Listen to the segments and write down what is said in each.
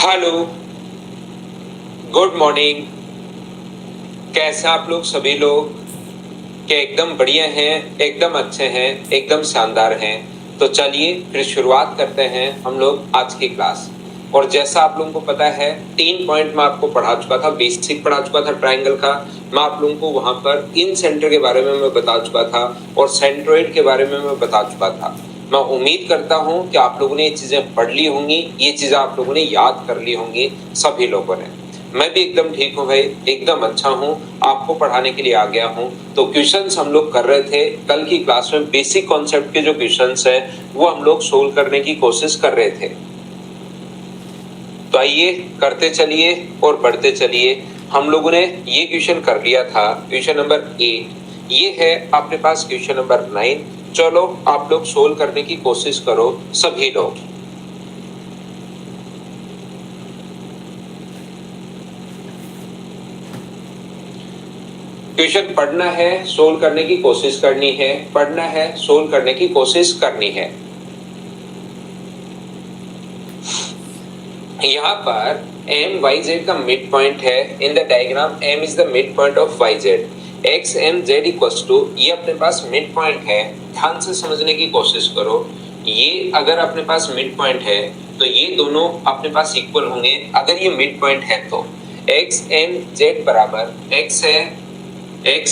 Hello, good morning. कैसे आप लोग सभी लोग? क्या एकदम बढ़िया हैं, एकदम अच्छे हैं, एकदम शानदार हैं? तो चलिए फिर शुरुआत करते हैं हम लोग आज की क्लास। और जैसा आप लोगों को पता है 3 पॉइंट मैं आपको पढ़ा चुका था, बेसिक पढ़ा चुका था ट्रायंगल का। मैं आप लोगों को वहां पर इन सेंटर के बारे में मैं बता चुका था और सेंट्रोइड के बारे में मैं बता चुका था। मैं उम्मीद करता हूं कि आप लोगों ने ये चीजें पढ़ ली होंगी, ये चीजें आप लोगों ने याद कर ली होंगी सभी लोगों ने। मैं भी एकदम ठीक हूँ भाई, एकदम अच्छा हूँ, आपको पढ़ाने के लिए आ गया हूँ। तो क्वेश्चंस हम लोग कर रहे थे कल की क्लास में, बेसिक कॉन्सेप्ट के जो क्वेश्चंस हैं वो हम लोग सोल्व करने की कोशिश कर रहे थे। तो आइए करते चलिए और बढ़ते चलिए। हम लोगों ने ये क्वेश्चन कर लिया था, क्वेश्चन नंबर 8। ये है आपके पास क्वेश्चन नंबर 9। चलो आप लोग सोल्व करने की कोशिश करो सभी लोग। क्वेश्चन पढ़ना है, सोल्व करने की कोशिश करनी है, पढ़ना है, सोल्व करने की कोशिश करनी है। यहाँ पर एम वाई जेड का मिड पॉइंट है। In the diagram M is the mid point of Y Z. X M Z equals to, ये अपने पास मिड पॉइंट है। ध्यान से समझने की कोशिश करो। ये अगर अपने पास मिड पॉइंट है तो ये दोनों अपने पास इक्वल होंगे अगर ये मिड पॉइंट है तो। एक्स एम जेड बराबर एक्स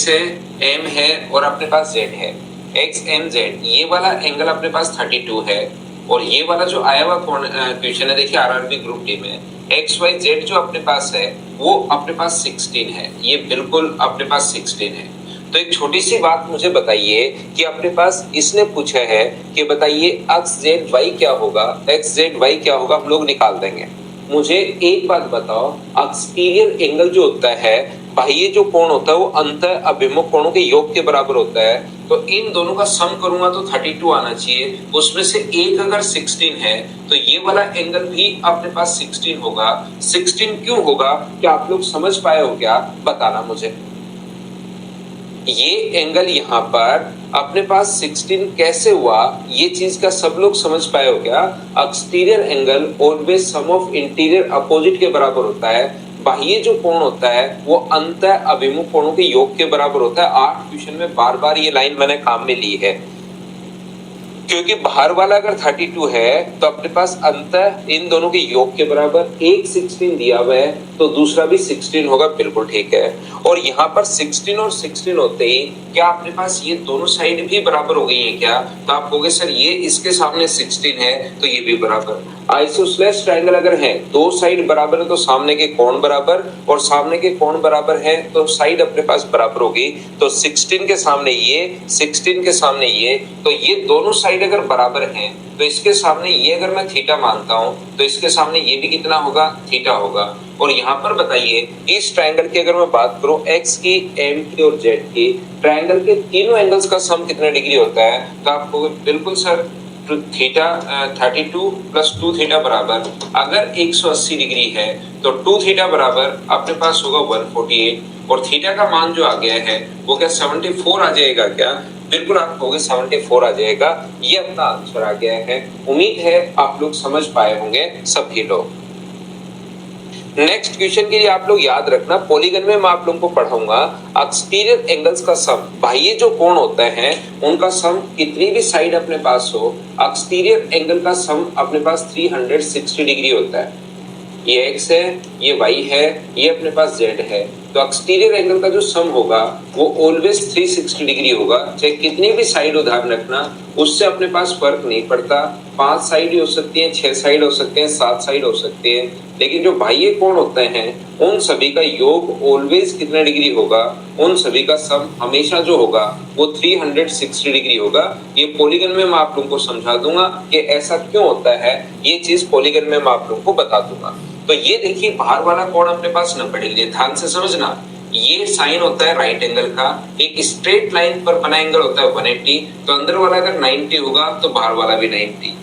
है, एम है और अपने पास जेड है। एक्स एम जेड, ये वाला एंगल अपने पास 32 है और ये वाला जो आया हुआ क्वेश्चन है, देखिए आरआरबी ग्रुप डी में एक्स वाई जेड जो अपने पास है वो अपने पास 16 है। ये बिल्कुल अपने पास 16 है। तो एक छोटी सी बात मुझे बताइए कि अपने पास इसने पूछा है कि बताइए एक्स जेड वाई क्या होगा, एक्स जेड वाई क्या होगा, हम लोग निकाल देंगे। मुझे एक बात बताओ, एक्सटीरियर एंगल जो होता है, बाह्य जो कोण होता है वो अंत अभिमुख कोणों के योग के बराबर होता है। तो इन दोनों का सम करूंगा तो 32 आना चाहिए। उसमें से एक अगर 16 है तो ये वाला एंगल भी अपने पास 16 होगा। 16 क्यों होगा, क्या आप लोग समझ पाए हो क्या, बताना मुझे। ये एंगल यहाँ पर अपने पास 16 कैसे हुआ, ये चीज का सब लोग समझ पाए हो क्या? Exterior angle always sum of interior opposite के बराबर होता है। बाह्य जो कोण होता है वो अंत अभिमुख कोणों के योग के बराबर होता है। 8 क्वेश्चन में बार बार ये लाइन मैंने काम में ली है, क्योंकि बाहर वाला अगर 32 है तो अपने पास अंत इन दोनों के योग के बराबर एक 16 दिया हुआ है तो दूसरा भी 16 होगा, बिल्कुल ठीक है। और यहाँ पर 16 और 16 होते ही क्या अपने पास ये दोनों साइड भी बराबर हो गई है क्या? तो आप कहोगे सर ये इसके सामने 16 है तो ये भी बराबर। आइसोसेलेस ट्रायंगल अगर है, दो साइड बराबर है तो सामने के कोण बराबर, और सामने के कोण बराबर है तो साइड अपने पास बराबर होगी। तो 16 के सामने ये, 16 के सामने ये, तो ये दोनों साइड अगर बराबर हैं तो इसके सामने ये अगर मैं थीटा मानता हूं तो इसके सामने ये भी कितना होगा, थीटा होगा। और यहाँ पर बताइए इस ट्रायंगल की अगर मैं बात करूं, एक्स की, एम की और जेड की, ट्रायंगल के तीनों एंगल्स का सम कितने डिग्री होता है? तो आपको बिल्कुल सर थीटा 32 प्लस 2 थीटा बराबर, अगर 180 डिग्री है तो 2 थीटा बराबर अपने पास होगा 148, और थीटा का मान जो आ गया है वो क्या 74 आ जाएगा क्या? बिल्कुल आप कहोगे 74 आ जाएगा। ये अपना आंसर आ गया है। उम्मीद है आप लोग समझ पाए होंगे सभी लोग। नेक्स्ट क्वेश्चन के लिए आप लोग याद रखना, पॉलीगन में मैं आप लोगों को पढ़ाऊंगा एक्सटीरियर एंगल्स का सम, बाह्य जो कोण होते हैं उनका सम, कितनी भी साइड अपने पास हो, एक्सटीरियर एंगल का सम अपने पास 360 डिग्री होता है। ये x है, ये y है, ये अपने पास z है, तो एक्सटीरियर एंगल का जो सम होगा वो ऑलवेज 360 डिग्री होगा। चाहे कितनी भी साइड उधार रखना, उससे अपने पास फर्क नहीं पड़ता। 5 साइड हो सकती हैं, 6 साइड हो सकते हैं, 7 साइड हो सकती हैं, लेकिन जो बाह्य कोण होते हैं उन सभी का योग ऑलवेज कितना डिग्री होगा, उन सभी का सम हमेशा जो होगा वो 360 डिग्री होगा। ये पॉलीगन में मैं आप लोगों को समझा दूंगा कि ऐसा क्यों होता है, ये चीज पॉलीगन में मैं आप लोगों को बता दूंगा। तो ये देखिए बाहर वाला कोण अपने पास 90 डिग्री है, ध्यान से समझना। ये साइन होता है राइट एंगल का, एक स्ट्रेट लाइन पर बना एंगल होता है 180, तो अंदर वाला अगर 90 होगा तो बाहर वाला भी 90।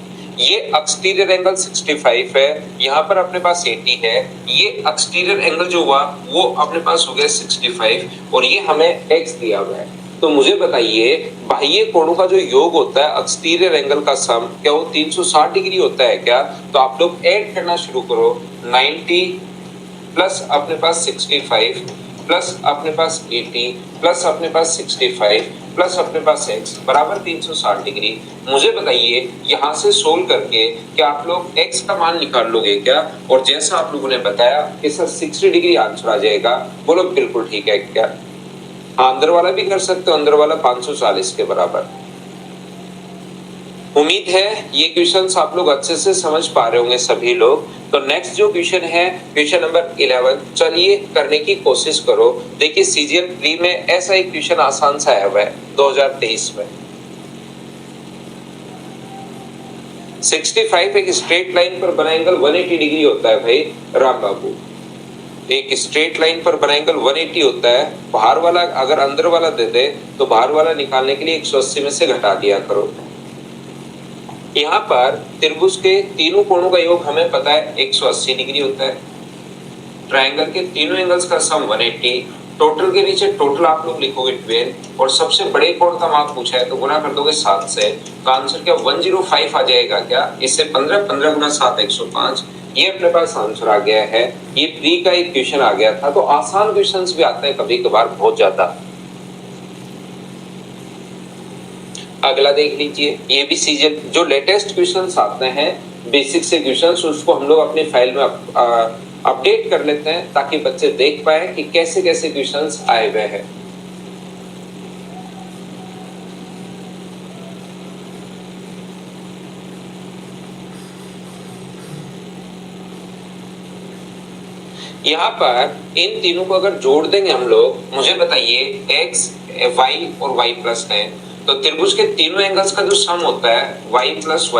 ये एक्सटीरियर एंगल 65 है, यहाँ पर अपने पास 80 है। ये एक्सटीरियर एंगल जो हुआ वो अपने पास हो गया 65, और ये हमें x दिया हुआ है। तो मुझे बताइए बाह्य कोणों का जो योग होता है एक्सटीरियर एंगल का सम, क्या वो 360 डिग्री होता है क्या? तो आप लोग ऐड करना शुरू करो। 90 प्लस अपने पास 65 प्लस अपने पास 80 प्लस अपने पास 65 प्लस अपने पास x बराबर 360 डिग्री। मुझे बताइए यहाँ से सोल्व करके क्या आप लोग x का मान निकाल लोगे क्या? और जैसा आप लोगों ने बताया कि सर 60 डिग्री आंसर आ जाएगा, बोलो बिल्कुल ठीक है क्या? हाँ, अंदर वाला भी कर सकते हो, अंदर वाला 540 के बराबर। उम्मीद है ये क्वेश्चंस आप लोग अच्छे से समझ पा रहे होंगे सभी लोग। तो नेक्स्ट जो क्वेश्चन है क्वेश्चन नंबर 11, चलिए करने की कोशिश करो। देखिए सीजीएल प्री में ऐसा एक क्वेश्चन आसान सा आया हुआ है 2023 में। 65 एक स्ट्रेट लाइन पर बना एंगल 180 डिग्री होता है भाई राम बाबू। एक स्ट्रेट लाइन पर बना एंगल 180 होता है। बाहर वाला अगर अंदर वाला दे दे तो बाहर वाला निकालने के लिए 180 में से घटा दिया करो। यहाँ पर त्रिभुज के तीनों कोणों का योग हमें पता है 180 डिग्री होता है। ट्रायंगल के तीनों एंगल्स का सम 180। टोटल के नीचे टोटल आप लोग लिखोगे 12 और सबसे बड़े कोण का माप पूछा है तो गुना कर दोगे 7 से। तो आंसर क्या 105 आ जाएगा क्या? इससे 15 15 गुना 7 105। ये अपने पास आंसर आ गया है। ये प्री का एक क्वेश्चन आ गया था। तो आसान क्वेश्चंस भी आते हैं कभी कभार बहुत ज्यादा। अगला देख लीजिए, ये भी सीजन जो लेटेस्ट क्वेश्चंस आते हैं बेसिक से क्वेश्चंस, उसको हम लोग अपने फाइल में अपडेट कर लेते हैं ताकि बच्चे देख पाए कि कैसे कैसे क्वेश्चंस आए हुए हैं। यहाँ पर इन तीनों को अगर जोड़ देंगे हम लोग, मुझे बताइए x, y और y प्लस 10, तो त्रिभुज के तीनों एंगल्स का जो सम होता है y प्लस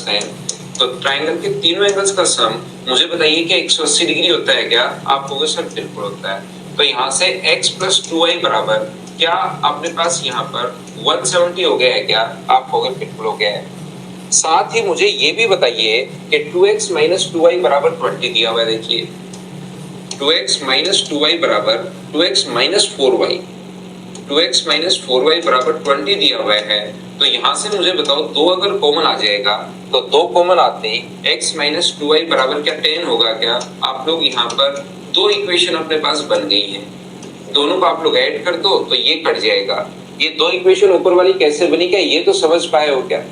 10, तो ट्रायंगल के तीनों एंगल्स का सम मुझे बताइए कि 180 डिग्री होता है क्या? आप कहोगे सर बिल्कुल होता है। तो यहाँ से x प्लस 2y बराबर क्या अपने पास यहाँ पर 170 हो गया है क्या? आप कहोगे बिल्कुल हो गया है। साथ ही मुझे ये भी बताइए कि 2x माइनस 2y बराबर 20 दिया हुआ है। देखिए 2x माइनस 2y बराबर 2x minus 4y, 2x minus 4y बराबर 20 दिया हुआ है। तो यहाँ से मुझे बताओ दो अगर कॉमन आ जाएगा तो दो कॉमन आते ही x माइनस 2y बराबर क्या 10 होगा क्या? आप लोग यहाँ पर दो इक्वेशन अपने पास बन गई है, दोनों को आप लोग ऐड कर दो तो ये कट जाएगा। ये दो इक्वेशन ऊपर वाली कैसे बनी क्या ये तो समझ पाए हो क्या?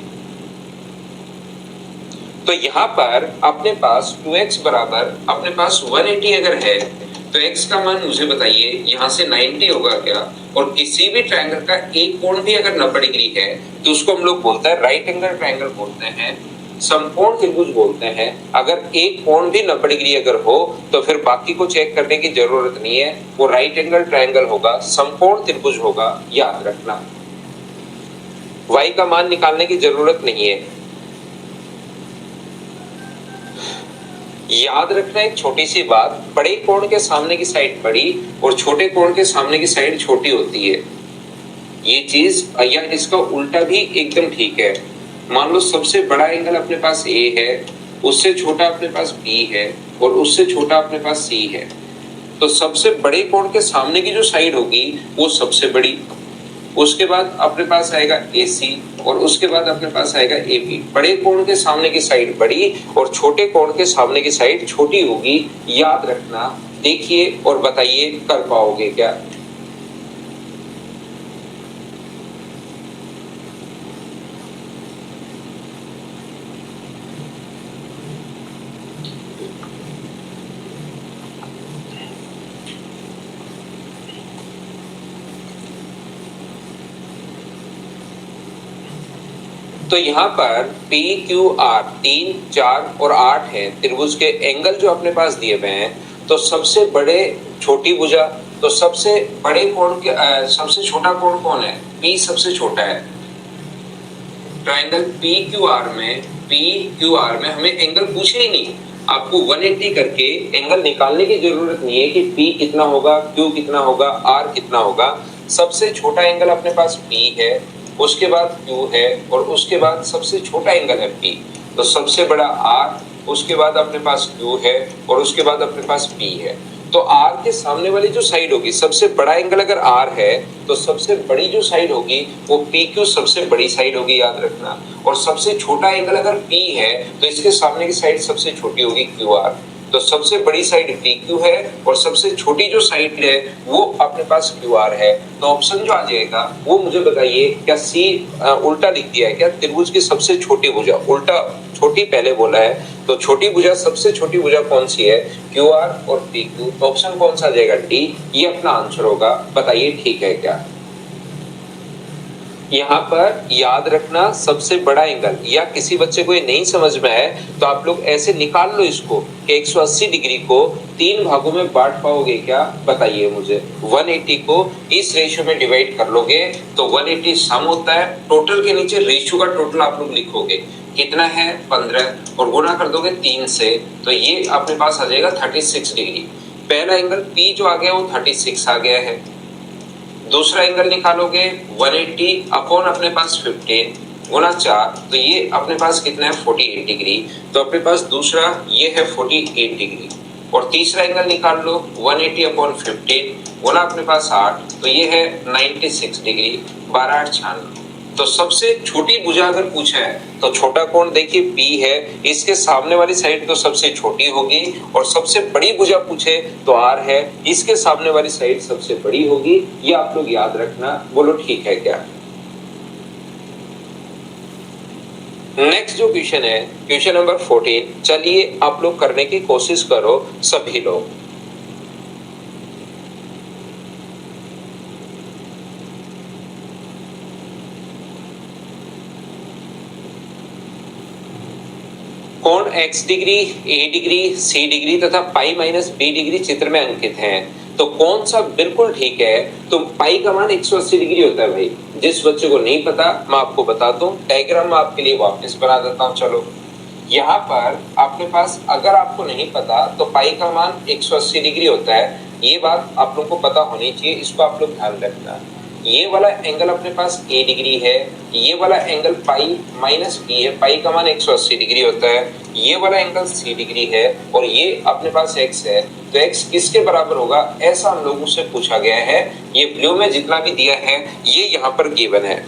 तो यहाँ पर अपने पास 2x बराबर अपने पास 180 अगर है तो x का मान मुझे बताइए यहाँ से 90 होगा क्या? और किसी भी ट्रायंगल का एक कोण भी अगर 90 डिग्री है तो उसको हम लोग बोलते हैं राइट एंगल ट्रायंगल बोलते हैं, समकोण त्रिभुज बोलते हैं। अगर एक कोण भी 90 डिग्री अगर हो तो फिर बाकी को चेक करने की जरूरत नहीं है, वो राइट एंगल ट्रायंगल होगा, समकोण त्रिभुज होगा, याद रखना। y का मान निकालने की जरूरत नहीं है। याद रखना एक छोटी सी बात, बड़े कोण के सामने की साइड बड़ी और छोटे कोण के सामने की साइड छोटी होती है। ये चीज या इसका उल्टा भी एकदम ठीक है। मान लो सबसे बड़ा एंगल अपने पास A है, उससे छोटा अपने पास B है और उससे छोटा अपने पास C है। तो सबसे बड़े कोण के सामने की जो साइड होगी वो सबसे बड़ी, उसके बाद अपने पास आएगा AC और उसके बाद अपने पास आएगा AB। बड़े कोण के सामने की साइड बड़ी और छोटे कोण के सामने की साइड छोटी होगी, याद रखना। देखिए और बताइए कर पाओगे क्या? तो यहाँ पर P, Q, R 3, 4 और 8 है त्रिभुज के एंगल जो अपने पास दिए हुए हैं। तो सबसे बड़े छोटी भुजा, तो सबसे बड़े कोण के सबसे छोटा कोण कौन है? P सबसे छोटा है। ट्रायंगल PQR में हमें एंगल पूछे ही नहीं, आपको 180 करके एंगल निकालने की जरूरत नहीं है कि P कितना होगा, Q कितना होगा, R कितना होगा। सबसे छोटा एंगल अपने पास P है, उसके बाद Q है और उसके बाद सबसे छोटा एंगल है P। तो सबसे बड़ा R, उसके बाद अपने पास Q है और उसके बाद अपने पास P है। तो R के सामने वाली जो साइड होगी, सबसे बड़ा एंगल अगर R है तो सबसे बड़ी जो साइड होगी वो PQ सबसे बड़ी साइड होगी, याद रखना। और सबसे छोटा एंगल अगर P है तो इसके सामने की साइड सबसे छोटी होगी QR। तो सबसे बड़ी साइड PQ है और सबसे छोटी जो साइड है वो अपने पास QR है। तो ऑप्शन जो आ जाएगा वो मुझे बताइए, क्या C उल्टा लिख दिया है क्या? त्रिभुज की सबसे छोटी भुजा, उल्टा छोटी पहले बोला है, तो छोटी भुजा, सबसे छोटी भुजा कौन सी है? QR और PQ। तो ऑप्शन कौन सा आ जाएगा? D, ये अपना आंसर होगा। बताइए ठीक है क्या? यहाँ पर याद रखना सबसे बड़ा एंगल, या किसी बच्चे को ये नहीं समझ में है तो आप लोग ऐसे निकाल लो इसको कि 180 डिग्री को 3 भागों में बांट पाओगे क्या? बताइए मुझे। 180 को इस रेशियो में डिवाइड कर लोगे तो 180 सम होता है, टोटल के नीचे रेशियो का टोटल आप लोग लिखोगे, कितना है? 15, और गुना कर दोगे 3 से, तो ये अपने पास आ जाएगा 36 डिग्री। पहला एंगल P जो आ गया वो 36 आ गया है। दूसरा एंगल निकालोगे 180 अपॉन अपने पास 15 गुना 4, तो ये अपने पास कितना है? 48 डिग्री। तो अपने पास दूसरा ये है 48 डिग्री। और तीसरा एंगल निकाल लो 180 अपॉन 15 गुना अपने पास 8, तो ये है 96 डिग्री। 12 8 96। तो सबसे छोटी भुजा अगर पूछा है तो छोटा कोण देखिए P है, इसके सामने वाली साइड तो सबसे छोटी होगी, और सबसे बड़ी भुजा पूछे तो R है, इसके सामने वाली साइड सबसे बड़ी होगी। ये आप लोग याद रखना। बोलो ठीक है क्या? नेक्स्ट जो क्वेश्चन है, क्वेश्चन नंबर 14, चलिए आप लोग करने की कोशिश करो सभी लोग। कोण x degree, a degree, c degree तथा पाई माइनस b डिग्री चित्र में अंकित हैं, तो कौन सा बिल्कुल ठीक है? तो पाई का मान 180 डिग्री होता है भाई। जिस बच्चे को नहीं पता मैं आपको बताता हूँ, डायग्राम में आपके लिए वापस बना देता हूँ। चलो, यहाँ पर अपने पास अगर आपको नहीं पता तो पाई का मान 180 डिग्री होता है, ये बात आप लोग को पता होनी चाहिए, इसको आप लोग ध्यान रखना। ये वाला एंगल अपने पास a डिग्री है, ये वाला एंगल पाई माइनस b है, पाई का मान 180 डिग्री होता है। ये वाला एंगल c डिग्री है और ये अपने पास x है, तो x किसके बराबर होगा? ऐसा हम लोगों से पूछा गया है। ये ब्लू में जितना भी दिया है ये यहाँ पर गिवन है,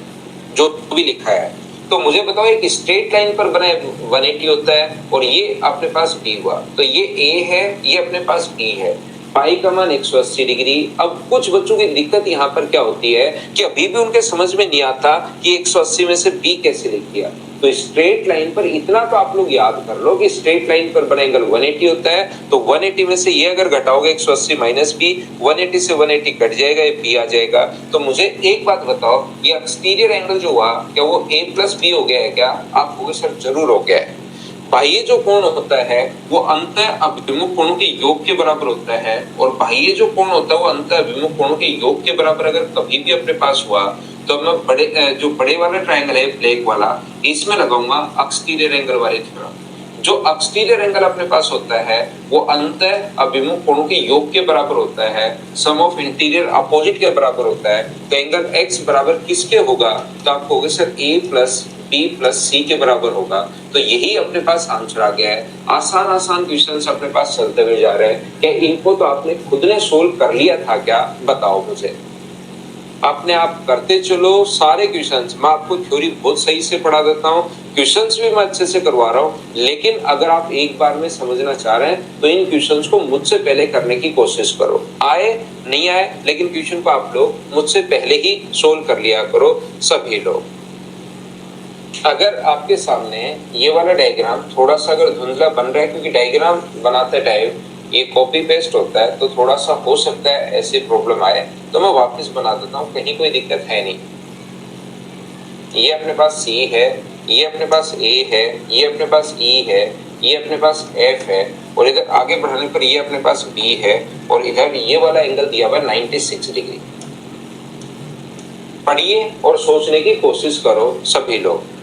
जो भी लिखा है। तो मुझे बताओ, एक स्ट्रेट लाइन पर बना 180 होता है और ये अपने पास b हुआ, तो ये a है, ये अपने पास b है। पाई का मान 180 डिग्री। अब कुछ बच्चों की दिक्कत यहाँ पर क्या होती है कि अभी भी उनके समझ में नहीं आता कि 180 में से b कैसे लिख दिया। तो स्ट्रेट लाइन पर इतना तो आप लोग याद कर लो कि स्ट्रेट लाइन पर बना एंगल 180 होता है, तो 180 में से ये अगर घटाओगे 180 माइनस b, 180 से 180 कट जाएगा, ये b आ जाएगा। तो मुझे एक बात बताओ, ये एक्सटीरियर एंगल जो हुआ क्या वो a प्लस b हो गया है क्या? आप कहोगे सर जरूर हो गया है। बाह्य जो कोण होता है वो अंतः अभिमुख कोणों के योग के बराबर होता है, और बाह्य जो कोण होता है वो अंतः अभिमुख कोणों के योग के बराबर अगर कभी भी अपने पास हुआ तो मैं बड़े वाला ट्रायंगल है ब्लैक वाला, इसमें लगाऊंगा एक्सटीरियर एंगल वाले थ्योरम। जो एक्सटीरियर एंगल अपने पास होता है वो अंतः अभिमुख कोणों के योग के बराबर होता है, सम ऑफ इंटीरियर अपोजिट के बराबर होता है। तो एंगल x बराबर किसके होगा? तो आप कहोगे sir a plus b plus c के बराबर होगा। तो यही अपने पास आंसर आ गया है। आसान आसान क्वेश्चंस अपने पास चलते हुए जा रहे हैं, क्या इनको तो आपने खुद ने सोल्व कर लिया था क्या? बताओ मुझे। अपने आप करते चलो सारे क्वेश्चंस। मैं आपको थ्योरी बहुत सही से पढ़ा देता हूँ, क्वेश्चंस भी मैं अच्छे से करवा रहा हूँ, लेकिन अगर आप एक बार में समझना चाह रहे हैं तो इन क्वेश्चंस को मुझसे पहले करने की कोशिश करो। आए नहीं आए, लेकिन क्वेश्चन को आप लोग मुझसे पहले ही सोल्व कर लिया करो सभी लोग। अगर आपके सामने ये वाला डायग्राम थोड़ा सा अगर धुंधला बन रहा है, क्योंकि डायग्राम बनाते टाइम ये कॉपी पेस्ट होता है तो थोड़ा सा हो सकता है ऐसी प्रॉब्लम आए, तो मैं वापस बना देता हूँ, कहीं कोई दिक्कत है नहीं। ये अपने पास C है, ये अपने पास A है, ये अपने पास E है, ये अपने पास F है, और इधर आगे बढ़ाने पर ये अपने पास B है, और इधर ये वाला एंगल दिया हुआ 96 डिग्री। पढ़िए और सोचने की कोशिश करो सभी लोग।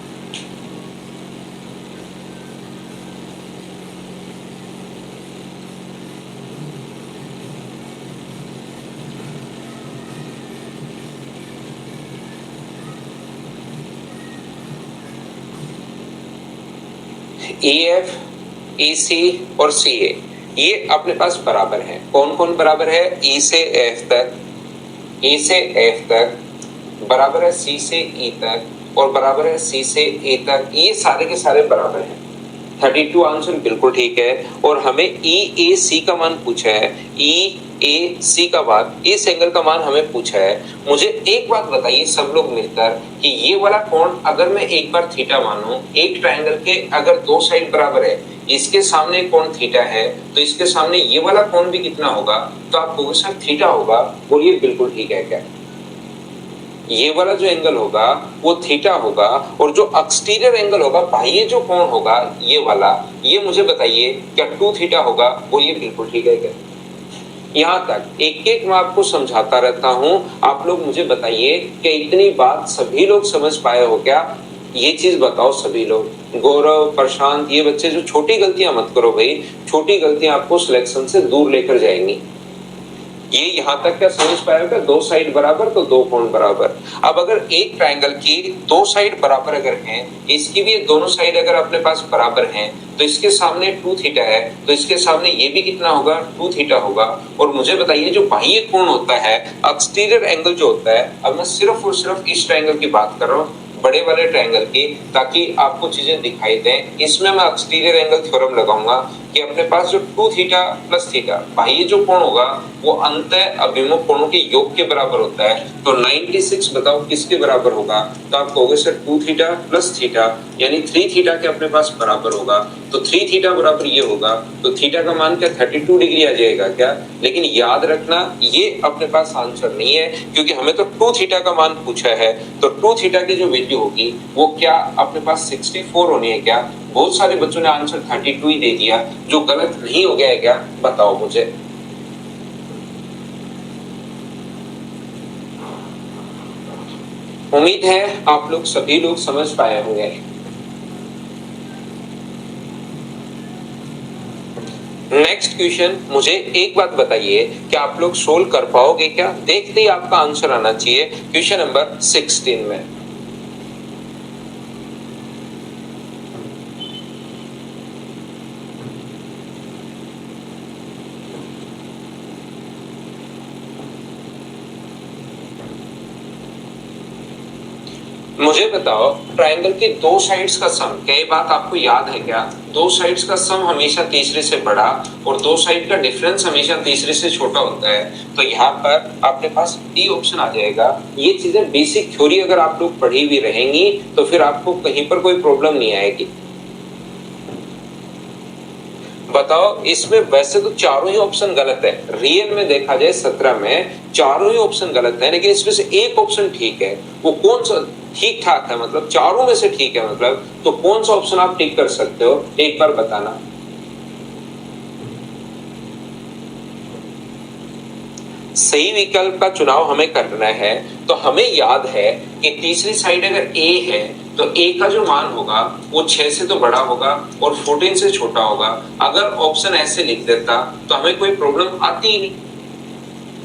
EF, EC और CA ये अपने पास बराबर है। कौन कौन बराबर है? ई से एफ तक, ई से एफ तक, बराबर है सी से ई तक, और बराबर है सी से ए तक। ये सारे के सारे बराबर हैं। 32 आंसर बिल्कुल ठीक है। और हमें ई ए सी का मान पूछा है, ई ए सी का मान, इस एंगल का मान हमें पूछा है। मुझे एक बात बताइए सब लोग मिलकर कि ये वाला कोण अगर मैं एक बार थीटा मानूं, एक ट्रायंगल के अगर दो साइड बराबर है, इसके सामने कोण थीटा है, तो इसके सामने ये वाला कोण भी कितना होगा? तो आप कहोगे सर थीटा होगा। बोलिए बिल्कुल ठीक है क्या? ये वाला जो एंगल होगा वो थीटा होगा, और जो एक्सटीरियर एंगल होगा, बाह्य जो कोण होगा ये वाला, ये मुझे बताइए क्या 2 थीटा होगा? बोलिए बिल्कुल ठीक है क्या? यहाँ तक एक एक मैं आपको समझाता रहता हूँ, आप लोग मुझे बताइए कि इतनी बात सभी लोग समझ पाए हो क्या? ये चीज बताओ सभी लोग। गौरव, प्रशांत, ये बच्चे जो छोटी गलतियां मत करो भाई, छोटी गलतियां आपको सिलेक्शन से दूर लेकर जाएंगी। ये यहां तक क्या समझ पाएगा? दो साइड बराबर तो दो कोण बराबर। अब अगर एक ट्रायंगल की दो साइड बराबर अगर हैं, इसकी भी दोनों साइड अगर अपने पास बराबर हैं, तो इसके सामने 2 थीटा है, तो इसके सामने ये भी कितना होगा? 2 थीटा होगा। और मुझे बताइए जो बाह्य कोण होता है, एक्सटीरियर एंगल जो होता है, अब मैं सिर्फ और सिर्फ इस ट्रायंगल की बात कर रहा हूँ, बड़े वाले ट्रायंगल की, ताकि आपको चीजें दिखाई दें। इसमें मैं एक्सटीरियर एंगल थ्योरम लगाऊंगा कि अपने पास जो 2 थीटा प्लस थीटा बाह्य जो कोण होगा वो अंतः अभिमुख कोणों के योग के बराबर होता है। तो 96 बताओ किसके बराबर होगा? तो आप कहोगे सर 2 थीटा प्लस थीटा, यानी 3 थीटा के अपने पास बराबर होगा। तो 3 थीटा बराबर ये होगा, तो थीटा का मान क्या 32 डिग्री आ जाएगा क्या? लेकिन याद रखना ये अपने पास आंसर नहीं है, क्योंकि हमें तो 2 थीटा का मान पूछा है। तो 2 थीटा की जो वैल्यू होगी वो क्या अपने पास 64 होनी है क्या? बहुत सारे बच्चों ने आंसर 32 ही दे दिया, जो गलत नहीं हो गया है क्या? बताओ मुझे। उम्मीद है आप लोग सभी लोग समझ पाए होंगे। नेक्स्ट क्वेश्चन, मुझे एक बात बताइए कि आप लोग सोल्व कर पाओगे क्या? देखते ही आपका आंसर आना चाहिए। क्वेश्चन नंबर 16 में मुझे बताओ, ट्रायंगल की दो साइड्स का सम, क्या ये बात आपको याद है क्या? दो साइड्स का सम हमेशा तीसरे से बड़ा, और दो साइड का डिफरेंस हमेशा तीसरे से छोटा होता है। तो यहाँ पर आपके पास डी ऑप्शन आ जाएगा। ये चीजें बेसिक थ्योरी अगर आप लोग पढ़ी भी रहेंगी तो फिर आपको कहीं पर कोई प्रॉब्लम नहीं आएगी। बताओ, इसमें वैसे तो चारों ही ऑप्शन गलत है। रियल में देखा जाए 17 में चारों ही ऑप्शन गलत है, लेकिन इसमें से एक ऑप्शन ठीक है। वो कौन सा ठीक ठाक है, मतलब चारों में से ठीक है, मतलब तो कौन सा ऑप्शन आप टिक कर सकते हो, एक बार बताना। सही विकल्प का चुनाव हमें करना है। तो हमें याद है कि तीसरी साइड अगर ए है तो ए का जो मान होगा वो 6 से तो बड़ा होगा और 14 से छोटा होगा। अगर ऑप्शन ऐसे लिख देता तो हमें कोई प्रॉब्लम आती ही नहीं।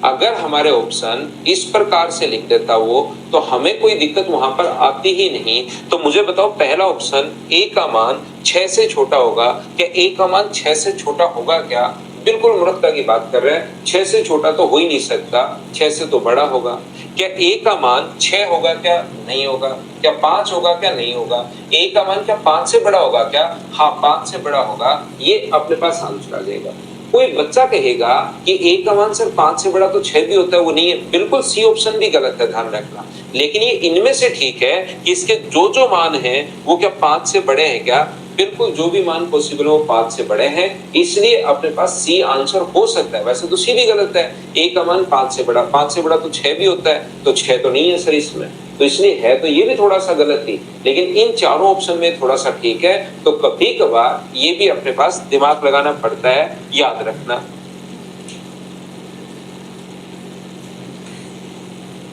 अगर हमारे ऑप्शन इस प्रकार से लिख देता वो, तो हमें कोई दिक्कत वहां पर आती ही नहीं। तो मुझे बताओ, पहला ऑप्शन ए का मान 6 से छोटा होगा क्या? ए का मान 6 से छोटा होगा क्या? बिल्कुल मूर्खता की बात कर रहे हैं। 6 से छोटा तो हो ही नहीं सकता, 6 से तो बड़ा होगा। क्या ए का मान 6 होगा क्या? नहीं होगा। क्या 5 होगा क्या? नहीं होगा। ए का मान क्या 5 से बड़ा होगा क्या? हाँ, 5 से बड़ा होगा। ये अपने पास आंसर आ जाएगा। कोई बच्चा कहेगा कि ए का मान सर 5 से बड़ा तो 6 भी होता है, वो नहीं है। बिल्कुल सी ऑप्शन भी गलत है, ध्यान रखना। लेकिन ये इनमें से ठीक है कि इसके जो जो मान हैं वो क्या 5 से बड़े हैं क्या? बिल्कुल, जो भी मान पॉसिबल हो 5 से बड़े हैं, इसलिए अपने पास सी आंसर हो सकता है। वैसे तो सी भी गलत है। ए का मान 5 से बड़ा, 5 से बड़ा तो 6 भी होता है, तो 6 तो नहीं है सर इसमें, तो इसलिए है तो ये भी थोड़ा सा गलत थी। लेकिन इन चारों ऑप्शन में थोड़ा सा ठीक है। तो कभी कभार ये भी अपने पास दिमाग लगाना पड़ता है, याद रखना।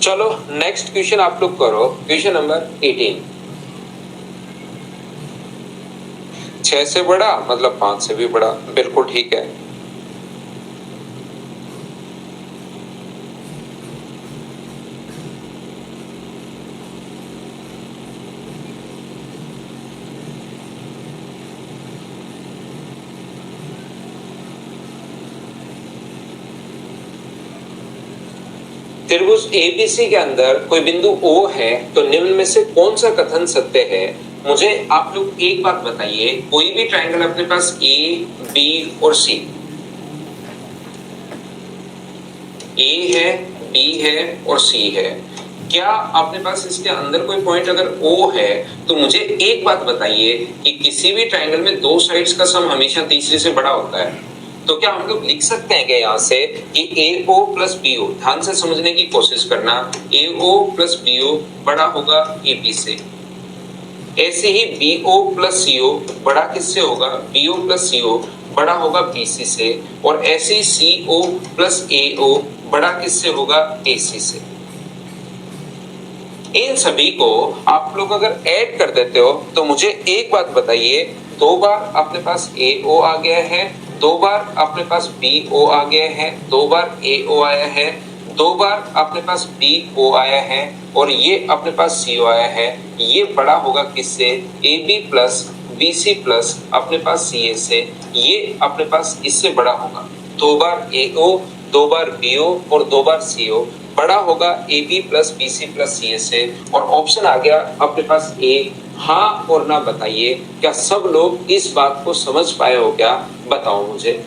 चलो नेक्स्ट क्वेश्चन आप लोग करो। Question number 18। 6 से बड़ा मतलब 5 से भी बड़ा, बिल्कुल ठीक है। त्रिभुज एबीसी के अंदर कोई बिंदु O है तो निम्न में से कौन सा कथन सत्य है? मुझे आप लोग एक बात बताइए, कोई भी ट्रायंगल अपने पास A, B और C, A है, B है और C है, क्या अपने पास इसके अंदर कोई पॉइंट अगर O है तो मुझे एक बात बताइए कि किसी भी ट्रायंगल में दो साइड्स का सम हमेशा तीसरे से बड़ा होता है, तो क्या हम लोग लिख सकते हैं कि यहाँ से कि AO प्लस BO, ध्यान से समझने की कोशिश करना, AO प्लस BO बड़ा होगा AB से, ऐसे ही BO प्लस CO बड़ा किससे होगा? BO प्लस CO बड़ा होगा BC से, और ऐसे ही CO प्लस AO बड़ा किससे होगा? AC से। इन सभी को आप लोग अगर ऐड कर देते हो तो मुझे एक बात बताइए, दो बार अपने पास AO आ गया है, दो बार अपने पास BO आ गया है, दो बार AO आया है, दो बार अपने पास BO आया है, और ये अपने पास CO आया है, ये बड़ा होगा किससे? AB प्लस BC प्लस अपने पास CA से, ये अपने पास इससे बड़ा होगा। दो बार AO, दो बार BO और दो बार CO बड़ा होगा AB plus BC plus CA से, और ऑप्शन आ गया अपने पास A। हाँ और ना बताइए, क्या सब लोग इस बात को समझ पाए हो क्या? बताओ मुझे।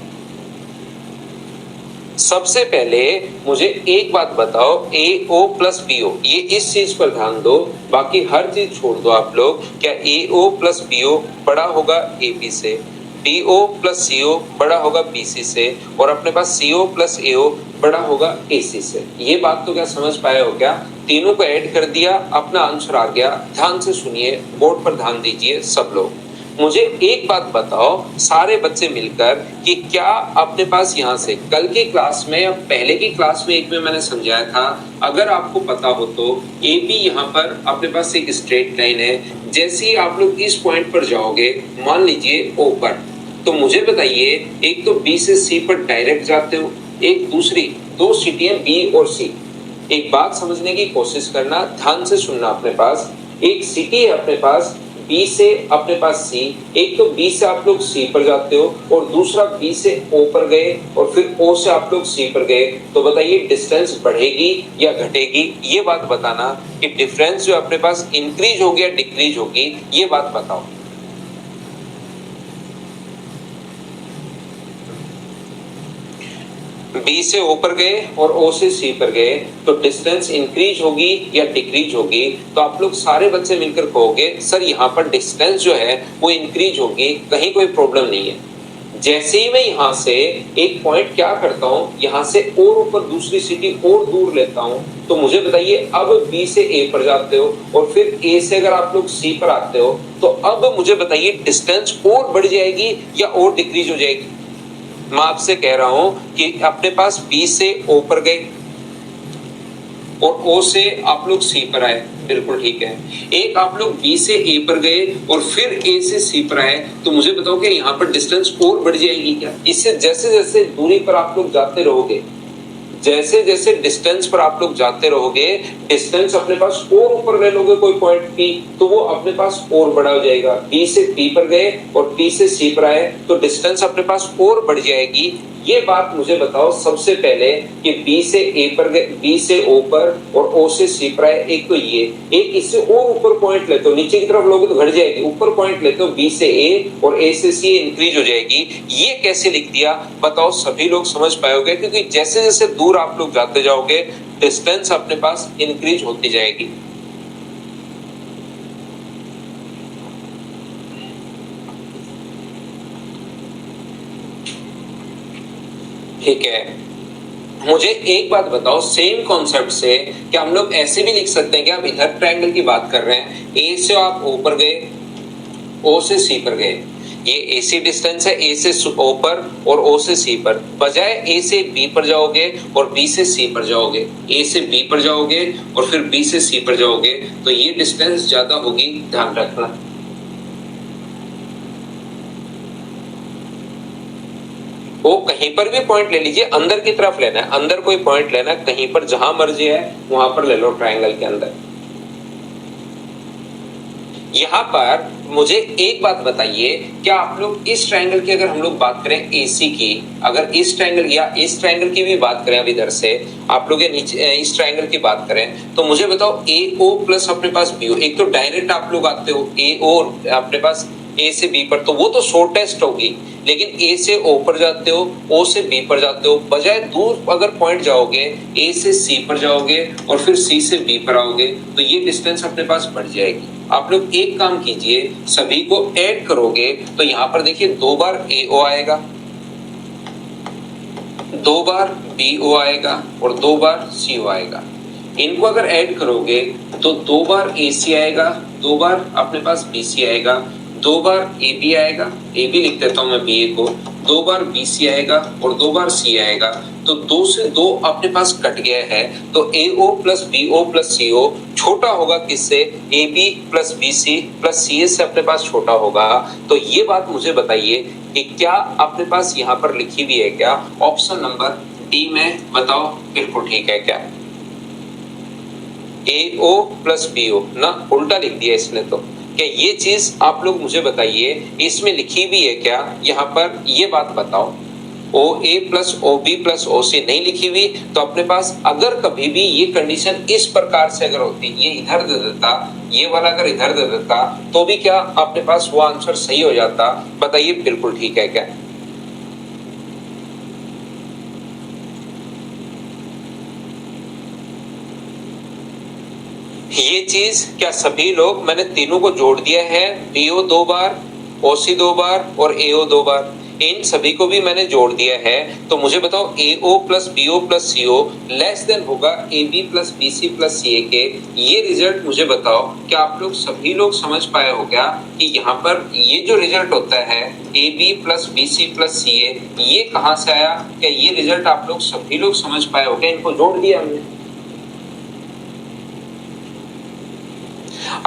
सबसे पहले मुझे एक बात बताओ, AO प्लस BO, ये इस चीज पर ध्यान दो, बाकी हर चीज छोड़ दो आप लोग। क्या AO प्लस BO बड़ा होगा AB से, BO प्लस CO बड़ा होगा BC से, और अपने पास CO प्लस AO बड़ा होगा AC से? ये बात तो क्या समझ पाए हो क्या? तीनों को ऐड कर दिया, अपना आंसर आ गया। ध्यान से सुनिए, बोर्ड पर ध्यान दीजिए सब लोग। मुझे एक बात बताओ सारे बच्चे मिलकर कि क्या अपने पास यहाँ से कल की क्लास में या पहले की क्लास में एक में मैंने समझाया था, अगर आपको पता हो तो AB यहाँ पर अपने पास एक स्ट्रेट लाइन है, जैसे ही आप लोग इस पॉइंट पर जाओगे, मान लीजिए O पर, तो मुझे बताइए एक तो B से C पर डायरेक्ट जाते हो, एक दूसरी दो सिटियां B और C। एक बात समझने की कोशिश करना, ध्यान से सुनना। अपने पास एक सिटी है अपने पास B से अपने पास C, एक तो B से आप लोग C पर जाते हो और दूसरा B से O पर गए और फिर O से आप लोग C पर गए, तो बताइए डिस्टेंस बढ़ेगी या घटेगी? ये बात बताना कि डिफरेंस जो अपने पास इंक्रीज होगी या डिक्रीज होगी, ये बात बताओ। B से O पर गए और O से C पर गए, तो डिस्टेंस इंक्रीज होगी या डिक्रीज होगी? तो आप लोग सारे बच्चे मिलकर कहोगे सर यहाँ पर डिस्टेंस जो है वो इंक्रीज होगी, कहीं कोई प्रॉब्लम नहीं है। जैसे ही मैं यहाँ से एक पॉइंट क्या करता हूँ, यहाँ से और ऊपर दूसरी सिटी और दूर लेता हूँ, तो मुझे बताइए अब B से A पर जाते हो और फिर A से अगर आप लोग C पर आते हो, तो अब मुझे बताइए डिस्टेंस और बढ़ जाएगी या और डिक्रीज हो जाएगी? मैं आपसे कह रहा हूं कि अपने पास B से O पर गए और O से आप लोग C पर आए, बिल्कुल ठीक है। एक आप लोग B से A पर गए और फिर A से C पर आए, तो मुझे बताओ कि यहाँ पर डिस्टेंस और बढ़ जाएगी क्या? इससे जैसे जैसे दूरी पर आप लोग जाते रहोगे, जैसे जैसे डिस्टेंस पर आप लोग जाते रहोगे, डिस्टेंस अपने पास और ऊपर ले लोगे कोई पॉइंट P, तो वो अपने पास और बड़ा हो जाएगा। B से P पर गए और P से C पर आए, तो डिस्टेंस अपने पास और बढ़ जाएगी। ये बात मुझे बताओ सबसे पहले कि B से A पर गए, B से O पर और O से C पर आए, एक तो ये, एक इससे और ऊपर पॉइंट लेते हो, नीचे की तरफ लोगे तो घट जाएगी, ऊपर पॉइंट लेते हो B से A और A से C इंक्रीज हो जाएगी। ये कैसे लिख दिया बताओ? सभी लोग समझ पाओगे, क्योंकि जैसे जैसे दूर आप लोग जाते जाओगे डिस्टेंस अपने पास इंक्रीज होती जाएगी। ठीक है, मुझे एक बात बताओ, सेम कॉन्सेप्ट से क्या हम लोग ऐसे भी लिख सकते हैं कि आप इधर ट्रायंगल की बात कर रहे हैं, A से आप O पर गए, O से C पर गए, ये AC डिस्टेंस है A से O पर और O से C पर, बजाय A से B पर जाओगे और B से C पर जाओगे, A से B पर जाओगे और फिर B से C पर जाओगे, तो ये डिस्टेंस ज्यादा होगी, ध्यान रखना। वो कहीं पर भी पॉइंट ले लीजिए, अंदर की तरफ लेना है, अंदर कोई पॉइंट लेना है, कहीं पर जहां मर्जी है वहां पर ले लो ट्रायंगल के अंदर। यहाँ पर मुझे एक बात बताइए, क्या आप लोग इस ट्रायंगल की अगर हम लोग बात करें AC की, अगर इस ट्रायंगल या इस ट्रायंगल की भी बात करें, अब इधर से आप लोग नीचे इस ट्रायंगल की बात करें, तो मुझे बताओ AO प्लस अपने पास BO, एक तो डायरेक्ट आप लोग आते हो AO अपने पास A से B पर, तो वो तो शॉर्टेस्ट होगी, लेकिन A से O पर जाते हो, O से B पर जाते हो, बजाय दूर अगर पॉइंट जाओगे A से C पर जाओगे और फिर C से B पर आओगे, तो ये डिस्टेंस अपने पास बढ़ जाएगी। आप लोग एक काम कीजिए, सभी को ऐड करोगे तो यहाँ पर देखिए 2 बार AO आएगा, 2 बार BO आएगा और 2 बार CO आएगा। इनको अगर ऐड करोगे तो 2 बार AC आएगा, 2 बार अपने पास BC आएगा, 2 बार AB आएगा, AB लिख देता हूं मैं BA को, 2 बार BC आएगा और 2 बार C आएगा। तो 2 से 2 अपने पास कट गया है, तो AO plus BO plus CO छोटा होगा किससे? AB plus BC plus CA से अपने पास छोटा होगा। तो ये बात मुझे बताइए कि क्या अपने पास यहाँ पर लिखी हुई है क्या? ऑप्शन नंबर डी में बताओ, बिल्कुल ठीक है क्या? AO प्लस BO ना, उल्टा लिख दिया इसने तो। क्या ये चीज आप लोग मुझे बताइए, इसमें लिखी भी है क्या? यहाँ पर ये बात बताओ। OA plus OB plus OC नहीं लिखी हुई, तो अपने पास अगर कभी भी ये कंडीशन इस प्रकार से अगर होती, ये इधर दे देता, ये वाला अगर इधर दे देता, तो भी क्या अपने पास वो आंसर सही हो जाता? बताइए, बिल्कुल ठीक है क्या? ये चीज क्या सभी लोग, मैंने तीनों को जोड़ दिया है, BO 2 बार, OC 2 बार और AO 2 बार, इन सभी को भी मैंने जोड़ दिया है। तो मुझे बताओ AO plus BO plus CO less than होगा AB plus BC plus CA के। ये रिजल्ट मुझे बताओ, क्या आप लोग सभी लोग समझ पाए हो क्या कि यहाँ पर ये जो रिजल्ट होता है AB plus BC plus CA, ये कहाँ से आया? क्या ये रिजल्ट आप लोग सभी लोग समझ पाए हो क्या? इनको जोड़ दिया हमने।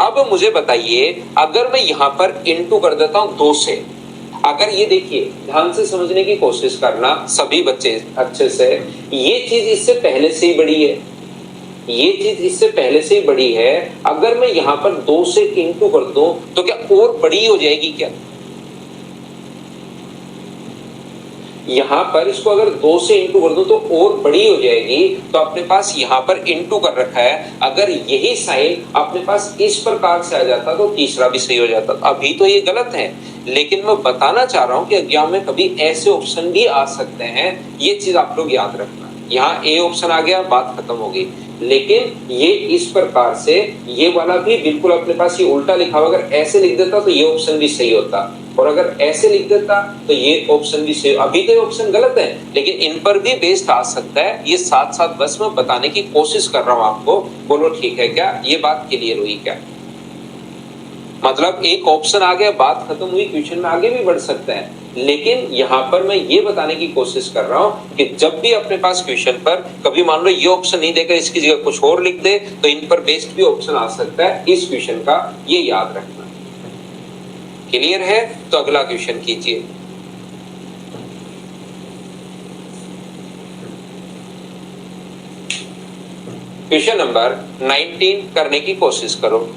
अब मुझे बताइए, अगर मैं यहां पर इनटू कर देता हूं 2 से, अगर ये देखिए ध्यान से समझने की कोशिश करना सभी बच्चे अच्छे से, ये चीज इससे पहले से ही बड़ी है, ये चीज इससे पहले से ही बड़ी है। अगर मैं यहां पर 2 से इनटू कर दूं तो क्या और बड़ी हो जाएगी क्या? यहां पर इसको अगर 2 से इंटू कर दो तो और बड़ी हो जाएगी। तो अपने पास यहां पर इंटू कर रखा है, अगर यही साइन अपने पास इस प्रकार से आ जाता तो तीसरा भी सही हो जाता। अभी तो ये गलत है, लेकिन मैं बताना चाह रहा हूं कि एग्जाम में कभी ऐसे ऑप्शन भी आ सकते हैं, ये चीज आप लोग याद रखना। यहाँ ए ऑप्शन आ गया, बात खत्म हो गई। लेकिन ये इस प्रकार से, ये वाला भी बिल्कुल अपने पास ये उल्टा लिखा हुआ, अगर ऐसे लिख देता तो ये ऑप्शन भी सही होता, और अगर ऐसे लिख देता तो ये ऑप्शन भी सही। अभी तो ये ऑप्शन गलत है, लेकिन इन पर भी बेस्ड आ सकता है। ये साथ साथ बस मैं बताने की कोशिश कर रहा हूं आपको, बोलो ठीक है क्या? ये बात क्लियर हुई क्या? मतलब एक ऑप्शन आ गया, बात खत्म हुई, क्वेश्चन में आगे भी बढ़ सकता है। लेकिन यहाँ पर मैं ये बताने की कोशिश कर रहा हूं कि जब भी अपने पास क्वेश्चन पर कभी मान लो ये ऑप्शन नहीं देकर इसकी जगह कुछ और लिख दे, तो इन पर बेस्ड भी ऑप्शन आ सकता है इस क्वेश्चन का, ये याद रखना। क्लियर है? तो अगला क्वेश्चन कीजिए। क्वेश्चन नंबर 19 करने की कोशिश करो।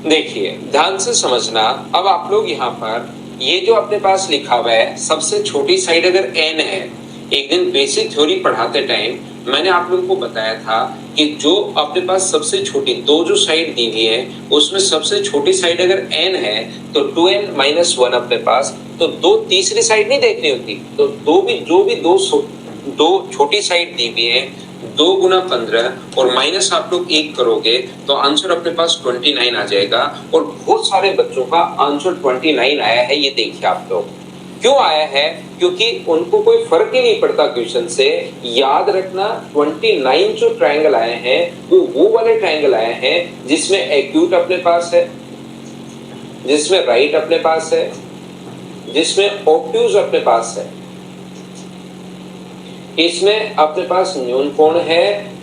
देखिए ध्यान से समझना। अब आप लोग यहाँ पर ये जो अपने पास लिखा हुआ है, सबसे छोटी साइड अगर n है, एक दिन बेसिक थ्योरी पढ़ाते टाइम मैंने आप लोगों को बताया था कि जो अपने पास सबसे छोटी दो जो साइड दी हुई है, उसमें सबसे छोटी साइड अगर n है तो 2n-1 अपने पास, तो दो तीसरी साइड नहीं देखनी होती, तो जो भी दो छोटी साइड दी हुई है, 2 गुना 15 और माइनस आप लोग 1 करोगे तो आंसर अपने पास 29 आ जाएगा। और बहुत सारे बच्चों का आंसर 29 आया है, ये देखिए आप लोग। क्यों आया है? क्योंकि उनको कोई फर्क ही नहीं पड़ता क्वेश्चन से। याद रखना 29 जो ट्रायंगल आए हैं वो वाले ट्रायंगल आए हैं जिसमें एक्यूट अपने पास है, जिसमें राइट अपने पास है, जिसमें ऑब्ट्यूज अपने पास है, इसमें अपने पास न्यून कोण है,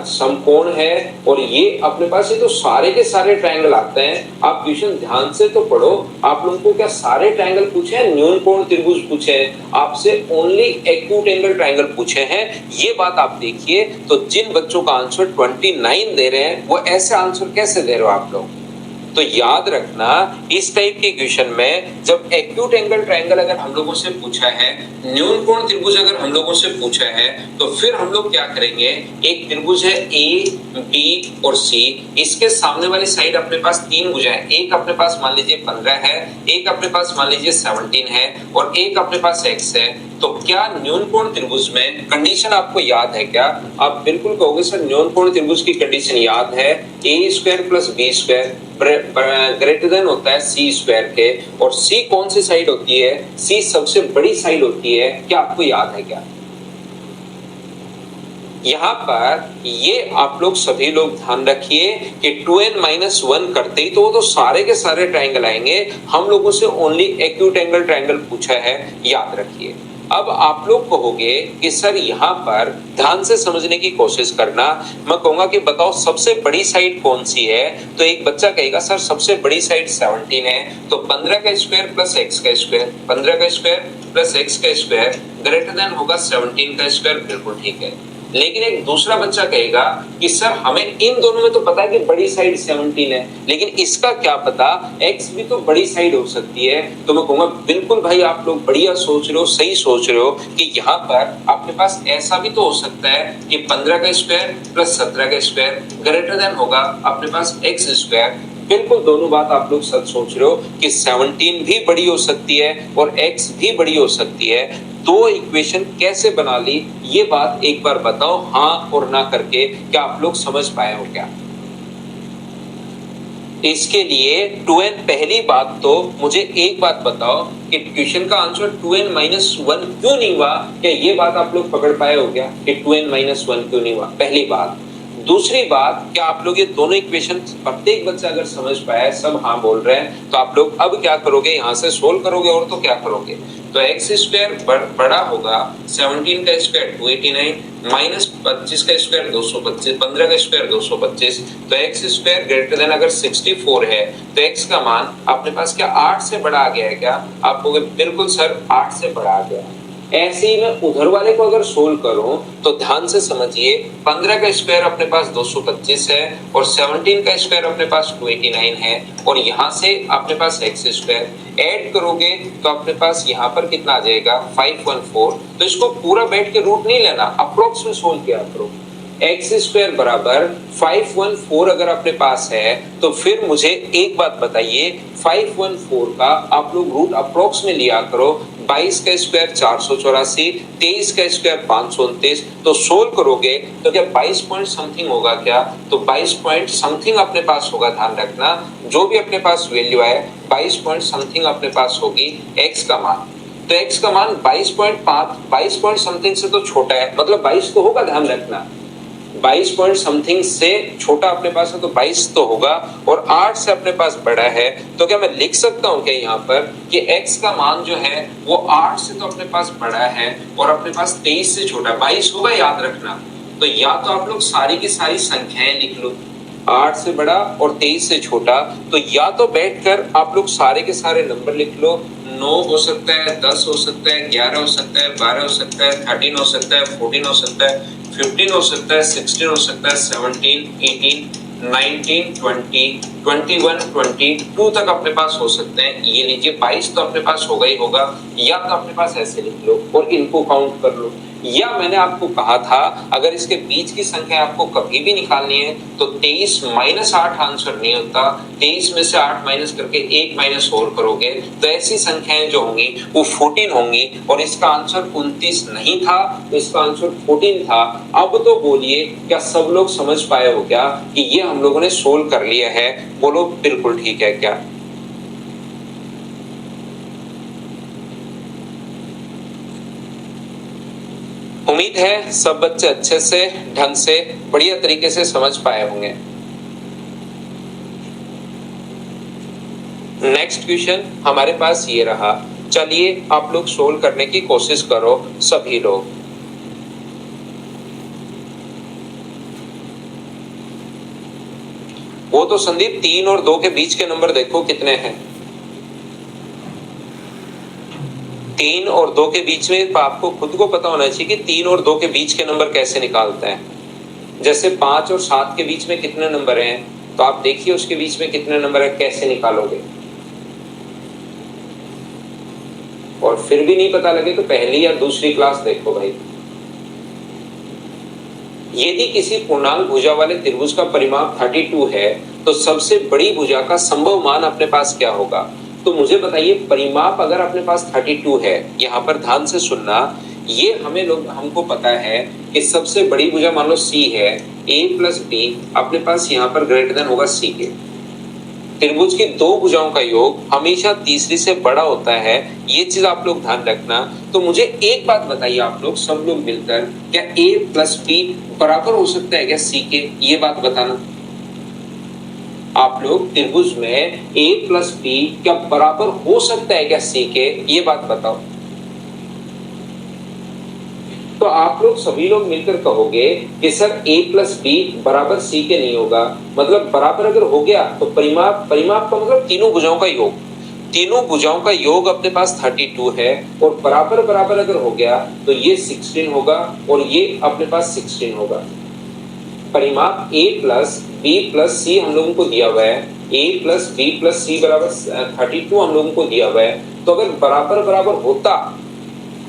समकोण है, और ये अपने पास ये तो सारे के सारे ट्रायंगल आते हैं। आप क्वेश्चन ध्यान से तो पढ़ो। आप लोगों को क्या सारे ट्रायंगल पूछे हैं? न्यून कोण त्रिभुज पूछे हैं, आपसे ओनली एक्यूट एंगल ट्रायंगल पूछे हैं। ये बात आप देखिए। तो जिन बच्चों का आंसर 29 दे रहे हैं वो ऐसे आंसर कैसे दे रहे हो आप लोग? तो याद रखना इस टाइप के क्वेश्चन में जब एक्यूट एंगल ट्रायंगल अगर हम लोगों से पूछा है, न्यून कोण त्रिभुज अगर हम लोगों से पूछा है, तो फिर हम लोग क्या करेंगे? एक त्रिभुज है ए, बी और सी, इसके सामने वाली साइड अपने पास तीन भुजाएं, एक अपने पास मान लीजिए 15 है, एक अपने पास मान लीजिए 17 है, और एक अपने पास x है। तो क्या न्यून कोण त्रिभुज में कंडीशन आपको याद है क्या? आप बिल्कुल कहोगे सर न्यून कोण त्रिभुज की कंडीशन याद है, A square plus B square greater than होता है सी स्क्वायर के, और सी कौन सी साइड होती है? सी सबसे बड़ी साइड होती है। क्या आपको याद है क्या? यहाँ पर ये आप लोग सभी लोग ध्यान रखिए कि 2n-1 करते ही तो वो तो सारे के सारे ट्रायंगल आएंगे। हम लोगों से ओनली एक्यूट एंगल ट्रायंगल पूछा है, याद रखिए। अब आप लोग कहोगे कि सर यहाँ पर ध्यान से समझने की कोशिश करना। मैं कहूंगा कि बताओ सबसे बड़ी साइड कौन सी है? तो एक बच्चा कहेगा सर सबसे बड़ी साइड 17 है, तो 15 का स्क्वायर प्लस x का स्क्वायर, 15 का स्क्वायर प्लस x का स्क्वायर ग्रेटर देन होगा 17 का स्क्वायर। बिल्कुल ठीक है। लेकिन एक दूसरा बच्चा कहेगा कि सर हमें इन दोनों में तो पता है कि बड़ी साइड 17 है, लेकिन इसका क्या पता, x भी तो बड़ी साइड हो सकती है। तो मैं कहूंगा बिल्कुल भाई आप लोग बढ़िया सोच रहे हो, सही सोच रहे हो कि यहाँ पर आपके पास ऐसा भी तो हो सकता है कि 15 का स्क्वायर प्लस 17 का स्क्वायर ग्रेटर देन होगा अपने पास x स्क्वायर। बिल्कुल दोनों बात आप लोग सच सोच रहे हो कि 17 भी बड़ी हो सकती है और x भी बड़ी हो सकती है। दो इक्वेशन कैसे बना ली ये बात एक बार बताओ, हाँ और ना करके। क्या आप लोग समझ पाए हो क्या? इसके लिए 2n, पहली बात तो मुझे एक बात बताओ कि क्वेश्चन का आंसर 2n-1 क्यों नहीं हुआ? क्या ये बात आप लोग पकड़ पाए हो क्या कि 2n-1 क्यों नहीं हुआ? पहली बात। दूसरी बात, क्या आप लोग ये दोनों इक्वेशन प्रत्येक बच्चा अगर समझ पाया, सब हाँ बोल रहे हैं, तो आप लोग अब क्या करोगे? यहाँ से सोल्व करोगे और तो क्या करोगे? तो x स्क्वायर बड़ा होगा 17 का स्क्वायर 289 माइनस 25 का स्क्वायर 225, 15 का स्क्वायर 225। तो x स्क्वायर ग्रेटर देन अगर 64 है तो x का मान अपने पास क्या 8 से बड़ा आ गया है क्या? आप कहोगे बिल्कुल सर 8 से बड़ा आ गया। ऐसे ही मैं उधर वाले को अगर सोल्व करूं तो ध्यान से समझिए, 15 का स्क्वायर अपने पास 225 है और 17 का स्क्वायर अपने पास 289 है, और यहाँ से अपने पास x स्क्वायर ऐड करोगे तो अपने पास यहाँ पर कितना आ जाएगा 514। तो इसको पूरा बैठ के रूट नहीं लेना, अप्रोक्स में सोल्व किया करो। x स्क्वायर बराबर 514 अगर अपने पास है तो फिर मुझे एक बात बताइए, 514 का आप लोग रूट अप्रोक्स में लिया करो। 22 का स्क्वायर 484, 23 का स्क्वायर 529। तो सोल्व करोगे तो क्या 22 पॉइंट समथिंग होगा क्या? तो 22 पॉइंट समथिंग अपने पास होगा। ध्यान रखना जो भी अपने पास वैल्यू है 22 पॉइंट समथिंग अपने पास होगी x का मान। तो x का मान 22.5, 22 पॉइंट समथिंग से तो छोटा है, मतलब 22 तो होगा। ध्यान रखना 22 पॉइंट समथिंग से छोटा अपने पास है तो 22 तो होगा, और 8 से अपने पास बड़ा है। तो क्या मैं लिख सकता हूं क्या यहाँ पर कि x का मान जो है वो 8 से तो अपने पास बड़ा है और अपने पास 23 से छोटा 22 होगा? याद रखना। तो या तो आप लोग सारी की सारी संख्याएं लिख लो, 8 से बड़ा और 23 से छोटा। तो या तो बैठकर आप लोग सारे के सारे नंबर लिख लो, 9 हो सकता है, 10 हो सकता है, 11 हो सकता है, 12 हो सकता है, 13 हो सकता है, 14 हो सकता है, 15 हो सकता है, 16 हो सकता है, 17, 18, 19, 20, 21, 22 तक अपने पास हो सकते हैं। ये लीजिए 22 तो अपने पास होगा ही होगा। या तो अपने पास ऐसे लिख लो और इनको काउंट कर लो, या मैंने आपको कहा था अगर इसके बीच की संख्या आपको कभी भी निकालनी है तो 23 माइनस 8 आंसर नहीं होता, 23 में से 8 माइनस करके 1 माइनस और करोगे तो ऐसी संख्याएं जो होंगी वो 14 होंगी, और इसका आंसर 29 नहीं था, तो इसका आंसर 14 था। अब तो बोलिए क्या सब लोग समझ पाए हो क्या कि ये हम लोगों ने सोल्व कर लिया है? बोलो बिल्कुल ठीक है क्या? उम्मीद है सब बच्चे अच्छे से, ढंग से, बढ़िया तरीके से समझ पाए होंगे। नेक्स्ट क्वेश्चन हमारे पास ये रहा, चलिए आप लोग सोल्व करने की कोशिश करो सभी लोग। वो तो संदीप 3 और 2 के बीच के नंबर देखो कितने हैं। 3 और 2 के बीच में आपको खुद को पता होना चाहिए कि 3 और 2 के बीच के नंबर कैसे निकालते हैं। जैसे 5 और 7 के बीच में कितने नंबर हैं, तो आप देखिए उसके बीच में कितने नंबर है, कैसे निकालोगे। और फिर भी नहीं पता लगे तो पहली या दूसरी क्लास देखो भाई। यदि किसी पूर्णांक भुजा वाले त्रिभुज का परिमाप 32 है तो सबसे बड़ी भुजा का संभव मान अपने पास क्या होगा। तो मुझे बताइए, परिमाप अगर अपने पास 32 है, यहाँ पर ध्यान से सुनना, ये हमको पता है कि सबसे बड़ी भुजा मान लो C है, A प्लस B अपने पास यहाँ पर ग्रेटर देन होगा C के। त्रिभुज की दो भुजाओं का योग हमेशा तीसरी से बड़ा होता है, ये चीज आप लोग ध्यान रखना। तो मुझे एक बात बताइए आप लोग सब लोग मिलकर, क्या A प्लस B बराबर हो सकता है क्या C के, ये बात बताना। आप लोग त्रिभुज में A प्लस B क्या बराबर हो सकता है क्या C के, ये बात बताओ। तो आप लोग सभी लोग मिलकर कहोगे कि सर A प्लस B बराबर C के नहीं होगा। मतलब बराबर अगर हो गया तो परिमाप का मतलब तीनों भुजाओं का योग, तीनों भुजाओं का योग अपने पास 32 है, और बराबर बराबर अगर हो गया तो ये 16 होगा और ये अपने पास 16 होगा। परिमाप A plus B plus C हम लोगों को दिया हुआ है, A plus B plus C बराबर 32 हम लोगों को दिया हुआ है। तो अगर बराबर बराबर होता,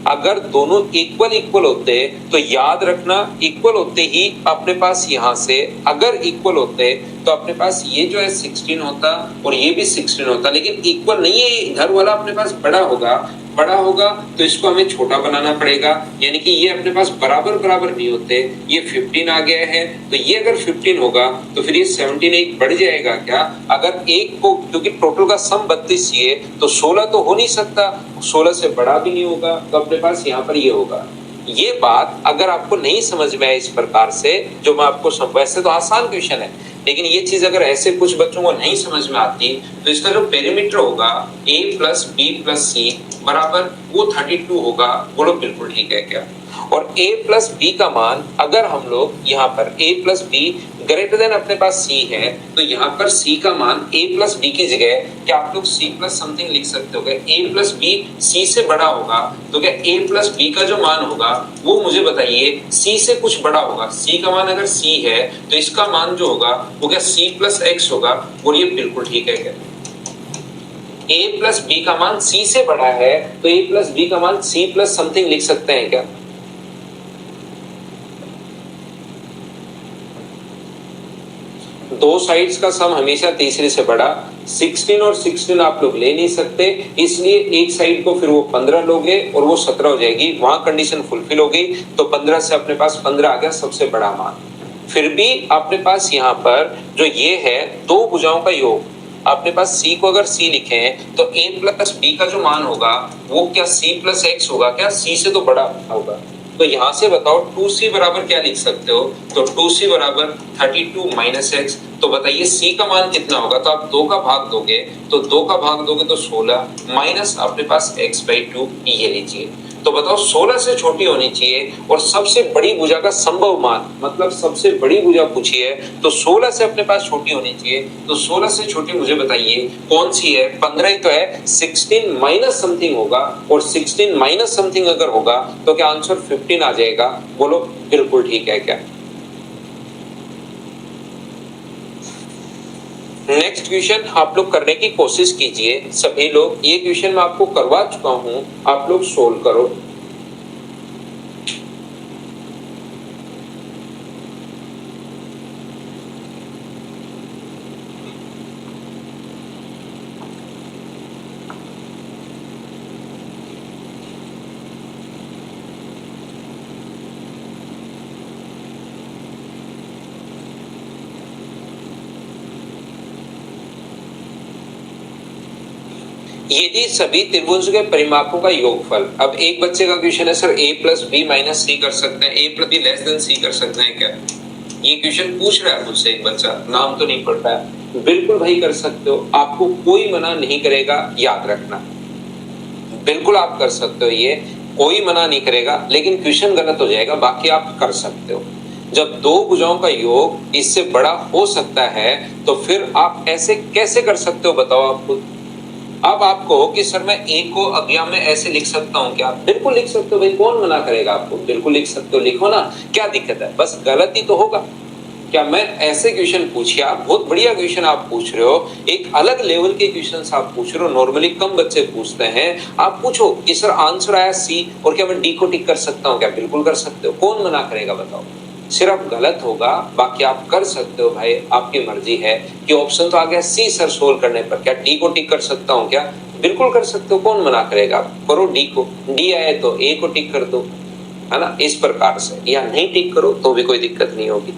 अगर दोनों इक्वल होते, तो याद रखना इक्वल होते ही अपने पास यहाँ से अगर इक्वल होते तो अपने पास ये जो है 16 होता और ये भी 16 होता, लेकिन इक्वल नहीं है, इधर वाला अपने पास बड़ा होगा तो इसको हमें छोटा बनाना पड़ेगा, यानी कि ये अपने पास बराबर नहीं होते। ये 15 आ गया है, तो ये अगर 15 होगा तो फिर ये 17 एक बढ़ जाएगा क्या। अगर एक को, क्योंकि टोटल का सम 32 है तो 16 तो हो नहीं सकता, 16 से बड़ा भी नहीं होगा, तो अपने पास यहाँ पर ये होगा। ये बात अगर आपको नहीं समझ में आए इस प्रकार से, जो मैं आपको वैसे तो आसान क्वेश्चन है, लेकिन ये चीज अगर ऐसे कुछ बच्चों को नहीं समझ में आती तो इसका जो पेरीमीटर होगा A plus B plus C बराबर वो 32 होगा। बोलो बिल्कुल ठीक है क्या। और A प्लस B का मान अगर हम लोग यहाँ पर A plus B greater than अपने पास C है, तो यहाँ पर C का मान A प्लस B की जगह क्या आप लोग C प्लस समथिंग लिख सकते हो क्या। A प्लस B C से बड़ा होगा तो क्या A प्लस B का जो मान होगा वो मुझे बताइए C से कुछ बड़ा होगा। C का मान अगर C है तो इसका मान जो होगा वो क्या C प्लस X होगा। बोलिए बिल्कुल ठीक है क्या। A प्लस B का मान C से बड़ा है तो A प्लस B का मान C प्लस समथिंग लिख सकते हैं क्या। दो साइड्स का सम हमेशा तीसरे से बड़ा, 16 और 16 आप लोग ले नहीं सकते, इसलिए एक साइड को फिर वो 15 लोगे और वो 17 हो जाएगी, वहां कंडीशन फुलफिल हो गई, तो 15 से अपने पास 15 आ गया सबसे बड़ा मान। फिर भी अपने पास यहाँ पर जो ये है दो भुजाओं का योग, अपने पास C को अगर C लिखे हैं तो A प्लस B का जो मान होगा वो क्या C प्लस X होगा क्या, C से तो बड़ा होगा। तो यहाँ से बताओ 2C बराबर क्या लिख सकते हो, तो 2C बराबर 32 माइनस एक्स। तो बताइए C का मान कितना होगा, तो आप 2 का भाग दोगे तो 2 का भाग दोगे तो 16 माइनस अपने पास x/2, ये लीजिए। तो बताओ 16 से छोटी होनी चाहिए और सबसे बड़ी भुजा का संभव मान, मतलब सबसे बड़ी भुजा पूछी है तो 16 से अपने पास छोटी होनी चाहिए। तो 16 से छोटी मुझे बताइए कौन सी है, 15 ही तो है, 16 माइनस समथिंग होगा, और 16 माइनस समथिंग अगर होगा तो क्या आंसर 15 आ जाएगा। बोलो बिल्कुल ठीक है क्या। नेक्स्ट क्वेश्चन आप लोग करने की कोशिश कीजिए सभी लोग, ये क्वेश्चन मैं आपको करवा चुका हूं, आप लोग सोल्व करो। यदि सभी त्रिभुज के परिमापों का योगफल, अब एक बच्चे का क्वेश्चन है sir a plus B minus C कर सकते हैं, a plus B less than C कर सकते हैं क्या? ये क्वेश्चन पूछ रहा है मुझसे एक बच्चा, नाम तो नहीं पढ़ रहा है। बिल्कुल भाई कर सकते हो, आपको कोई मना नहीं करेगा, याद रखना बिल्कुल आप कर सकते हो, ये कोई मना नहीं करेगा, लेकिन क्वेश्चन गलत हो जाएगा, बाकी आप कर सकते हो। जब दो भुजाओं का योग इससे बड़ा हो सकता है तो फिर आप ऐसे कैसे कर सकते हो बताओ आप खुद। अब आप कहो कि सर मैं ए को अज्ञात में ऐसे लिख सकता हूं क्या? बिल्कुल लिख सकते हो भाई, कौन मना करेगा आपको, बिल्कुल लिख सकते हो, लिखो ना, क्या दिक्कत है, बस गलती तो होगा। क्या मैं ऐसे क्वेश्चन पूछिए, आप बहुत बढ़िया क्वेश्चन आप पूछ रहे हो, एक अलग लेवल के क्वेश्चंस आप पूछ रहे हो, नॉर्मली कम बच्चे पूछते हैं। आप पूछो कि सर आंसर आया सी और क्या मैं डी को टिक कर सकता हूं क्या? बिल्कुल कर सकते हो, कौन मना करेगा बताओ। सिर्फ गलत होगा, बाकी आप कर सकते हो भाई, आपकी मर्जी है। कि ऑप्शन तो आ गया सी सर सोल्व करने पर, क्या डी को टिक कर सकता हूं क्या? बिल्कुल कर सकते हो, कौन मना करेगा। करो डी को, डी आए तो ए को टिक कर दो, है ना, इस प्रकार से, या नहीं टिक करो तो भी कोई दिक्कत नहीं होगी।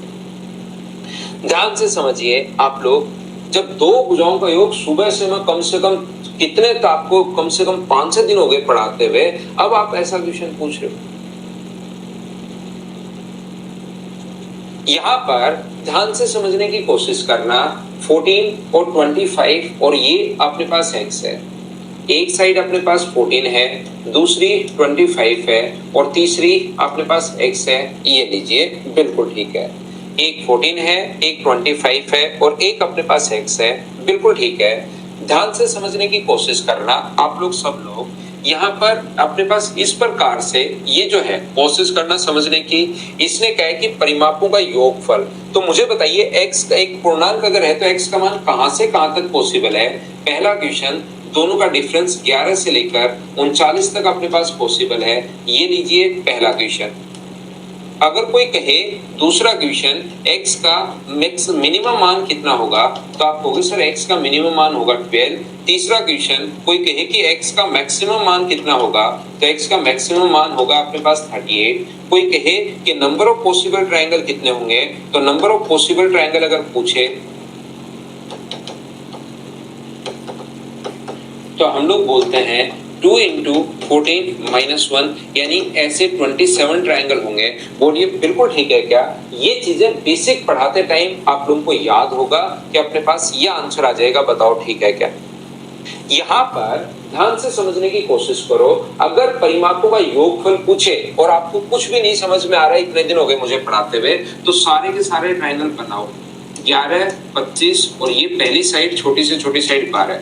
ध्यान से समझिए आप लोग, जब दो भुजाओं का योग, सुबह से मैं कम से कम कितने तो आपको कम से कम 5-6 दिन हो गए पढ़ाते हुए, अब आप ऐसा क्वेश्चन पूछ रहे हो। यहां पर ध्यान से समझने की कोशिश करना, 14 और 25 और ये अपने पास x है, एक साइड अपने पास 14 है, दूसरी 25 है और तीसरी अपने पास x है, ये लीजिए बिल्कुल ठीक है। एक 14 है, एक 25 है और एक अपने पास x है, बिल्कुल ठीक है। ध्यान से समझने की कोशिश करना आप लोग सब लोग, यहाँ पर अपने पास इस प्रकार से ये जो है कोशिश करना समझने की। इसने कहा है कि परिमापों का योगफल, तो मुझे बताइए x का एक पूर्णांक अगर है तो x का मान कहां से कहां तक पॉसिबल है? पहला क्वेश्चन, दोनों का डिफरेंस 11 से लेकर 39 तक अपने पास पॉसिबल है, ये लीजिए पहला क्वेश्चन। अगर कोई कहे दूसरा क्वेश्चन x का मिनिमम मान कितना होगा, तो आप कहोगे सर x का मिनिमम मान होगा 12। तीसरा क्वेश्चन कोई कहे कि x का मैक्सिमम मान कितना होगा, तो x का मैक्सिमम मान होगा अपने पास 38। कोई कहे कि नंबर ऑफ पॉसिबल ट्रायंगल कितने होंगे, तो नंबर ऑफ पॉसिबल ट्रायंगल अगर पूछे तो हम लोग बोलते हैं 2 into 14 minus 1, यानी ऐसे 27 ट्रायंगल होंगे। बोलिए बिल्कुल ठीक है क्या? ये चीजें बेसिक पढ़ाते टाइम आप लोगों को याद होगा कि अपने पास ये आंसर आ जाएगा, बताओ ठीक है क्या? यहाँ पर ध्यान से समझने की कोशिश करो, अगर परिमापों का योगफल पूछे और आपको कुछ भी नहीं समझ में आ रहा है, इतने दिन हो गए मुझे पढ़ाते हुए, तो सारे के सारे ट्रायंगल बनाओ। 11, 25 और ये पहली साइड छोटी से छोटी साइड 12।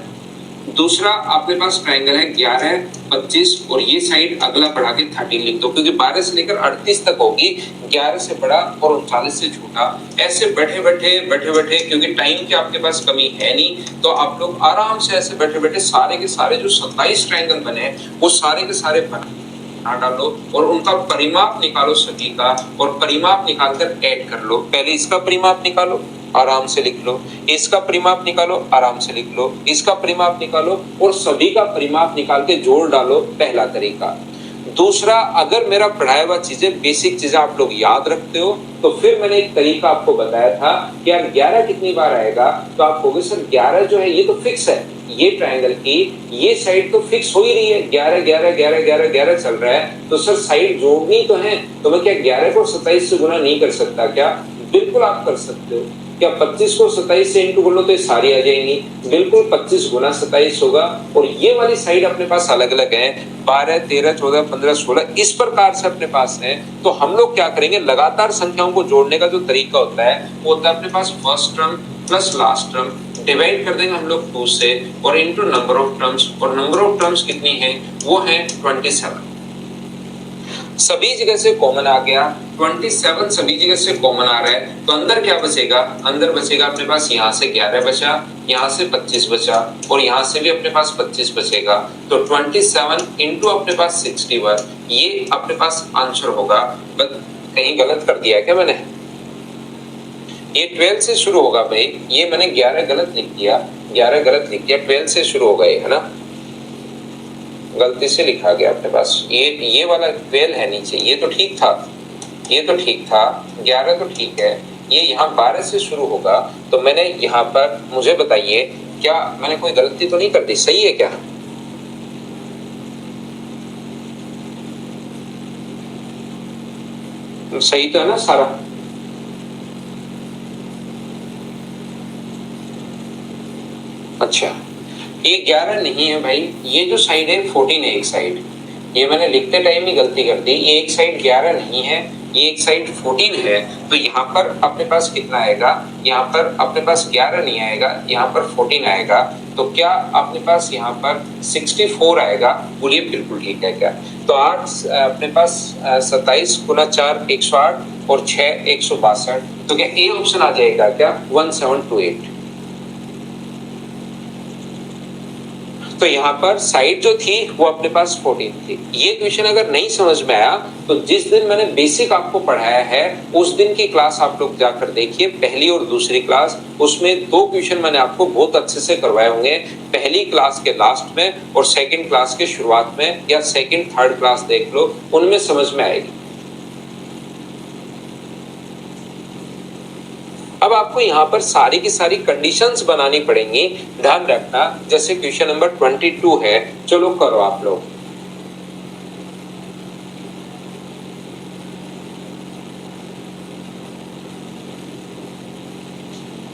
दूसरा अपने पास ट्रायंगल है 11, 25 और ये साइड अगला बढ़ा के 13 लिख दो, क्योंकि 12 से लेकर 38 तक होगी, 11 से बड़ा और 39 से छोटा। ऐसे बैठे बैठे क्योंकि टाइम की आपके पास कमी है नहीं, तो आप लोग आराम से ऐसे बैठे बैठे सारे के सारे जो 27 ट्रायंगल बने वो सारे के सारे बना डालो और उनका परिमाप निकालो सभी का, और परिमाप निकालकर ऐड कर लो। पहले इसका परिमाप निकालो, आराम से लिख लो, इसका परिमाप निकालो, आराम से लिख लो, इसका परिमाप निकालो और सभी का परिमाप निकाल के जोड़ डालो, पहला तरीका। दूसरा, अगर मेरा पढ़ाया हुआ चीजें बेसिक चीजें आप लोग याद रखते हो, तो फिर मैंने एक तरीका आपको बताया था कि यार 11 कितनी बार आएगा, तो आप कहोगे सर 11 जो है ये तो फिक्स है, ये ट्रायंगल की ये साइड तो फिक्स हो ही रही है, 11 11 11 11 11 चल रहा है, तो सर साइड जोड़नी तो है, तो मैं क्या 11 को 27 से गुना नहीं कर सकता क्या? बिल्कुल आप कर सकते हो। क्या 25 को 27 से इंटू कर लो तो ये सारी आ जाएंगी, बिल्कुल 25 गुना 27 होगा। और ये वाली साइड अपने पास अलग अलग है, 12, 13, 14, 15, 16 इस प्रकार से अपने पास है। तो हम लोग क्या करेंगे, लगातार संख्याओं को जोड़ने का जो तरीका होता है वो होता है अपने पास first term plus last term, divide कर देंगे हम लोग 2 से और इनटू नंबर ऑफ टर्म्स, और नंबर ऑफ टर्म्स कितनी है वो है 27। सभी जगह से कॉमन आ गया, 27 सभी जगह से कॉमन आ रहा है, तो अंदर क्या बचेगा, अंदर बचेगा अपने पास यहाँ से 11 बचा, यहाँ से 25 बचा और यहाँ से भी अपने पास 25 बचेगा, तो 27 इंटू अपने पास 61, ये अपने पास आंसर होगा। कहीं गलत कर दिया क्या मैंने? ये 12 से शुरू होगा भाई, ये मैंने 11 गलत लिख दिया, 11 गलत लिख दिया, 12 से शुरू होगा ये, है ना, गलती से लिखा गया अपने पास, ये वाला 12 है नीचे, ये तो ठीक था, ये तो ठीक था, 11 तो ठीक है, ये यहाँ 12 से शुरू होगा, तो मैंने यहाँ पर, मुझे बताइए क्या मैंने कोई गलती तो नहीं कर दी, सही है क्या? सही तो है ना सारा? अच्छा, ये 11 नहीं है भाई, ये जो साइड है 14 है एक साइड। ये मैंने लिखते टाइम ही गलती कर दी, ये एक साइड 11 नहीं है, ये एक साइड 14 है। तो यहाँ पर अपने पास कितना आएगा? यहाँ पर अपने पास 11 नहीं आएगा, यहाँ पर 14 आएगा। तो क्या अपने पास यहाँ पर 64 आएगा? बोलिए बिल्कुल ठीक है क्या? तो 8 अपने पास 27 गुना 4 108 और 6 162। तो क्या ए ऑप्शन आ जाएगा क्या? 1728। तो यहाँ पर साइड जो थी वो अपने पास 14 थी। ये क्वेश्चन अगर नहीं समझ में आया तो जिस दिन मैंने बेसिक आपको पढ़ाया है उस दिन की क्लास आप लोग जाकर देखिए, पहली और दूसरी क्लास। उसमें 2 क्वेश्चन मैंने आपको बहुत अच्छे से करवाए होंगे, पहली क्लास के लास्ट में और सेकंड क्लास के शुरुआत में, या सेकंड थर्ड क्लास देख लो, उनमें समझ में आएगी। अब आपको यहाँ पर सारी की सारी कंडीशंस बनानी पड़ेंगी, ध्यान रखना। जैसे क्वेश्चन नंबर 22 है, चलो करो आप लोग।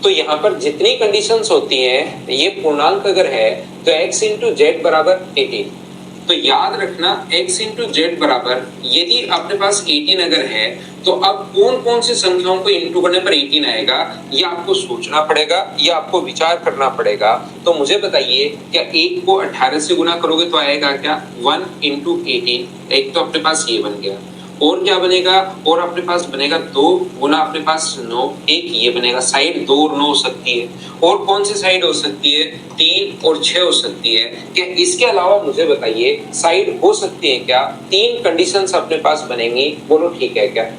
तो यहाँ पर जितनी कंडीशंस होती हैं, ये पूर्णांक अगर है तो x इंटू जेड बराबर 18। तो याद रखना x इंटू जेड बराबर, यदि अपने पास 18 अगर है तो अब कौन कौन सी संख्याओं को इंटू करने पर 18 आएगा, ये आपको सोचना पड़ेगा, ये आपको विचार करना पड़ेगा। तो मुझे बताइए, क्या 1 को 18 से गुना करोगे तो आएगा क्या? 1 इंटू 18। एक तो अपने पास ये बन गया, और क्या बनेगा? और अपने पास बनेगा 2 गुना अपने पास 9, एक ये बनेगा। साइड 2 और 9 हो सकती है, और कौन सी साइड हो सकती है? 3 और 6 हो सकती है। क्या इसके अलावा मुझे बताइए साइड हो सकती है क्या? 3 कंडीशंस अपने पास बनेंगी, बोलो ठीक है क्या?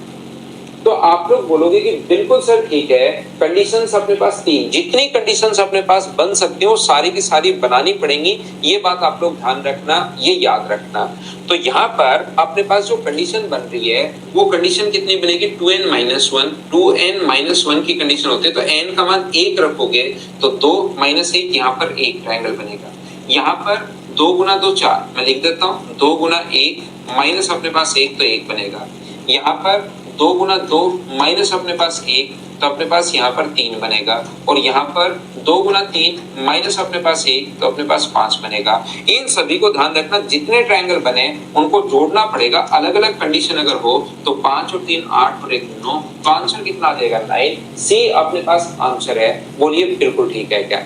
तो आप लोग बोलोगे कि बिल्कुल सर ठीक है, कंडीशंस अपने पास 3, जितनी कंडीशंस अपने पास बन सकती हो सारी की सारी बनानी पड़ेंगी। ये बात आप लोग ध्यान रखना, ये याद रखना। तो यहाँ पर अपने पास जो कंडीशन बन रही है वो कंडीशन कितनी बनेगी? 2n-1। 2n-1 की कंडीशन होती है, तो n का मान 1 रखोगे तो 2 - 1, यहाँ पर एक ट्रायंगल बनेगा। यहाँ पर 2 गुना 2 4, मैं लिख देता हूँ, 2 गुना 1 माइनस अपने पास 1, तो 1 बनेगा। यहाँ पर 2 गुना 2 माइनस अपने पास 1, तो अपने पास यहाँ पर 3 बनेगा। और यहाँ पर 2 गुना 3 माइनस अपने पास 1, तो अपने पास 5 बनेगा। इन सभी को ध्यान रखना, जितने ट्रायंगल बने उनको जोड़ना पड़ेगा। अलग अलग कंडीशन अगर हो तो 5 और 3 8 और 1 9, तो आंसर कितना आ जाएगा? 9। सी अपने पास आंसर है, बोलिए बिल्कुल ठीक है क्या?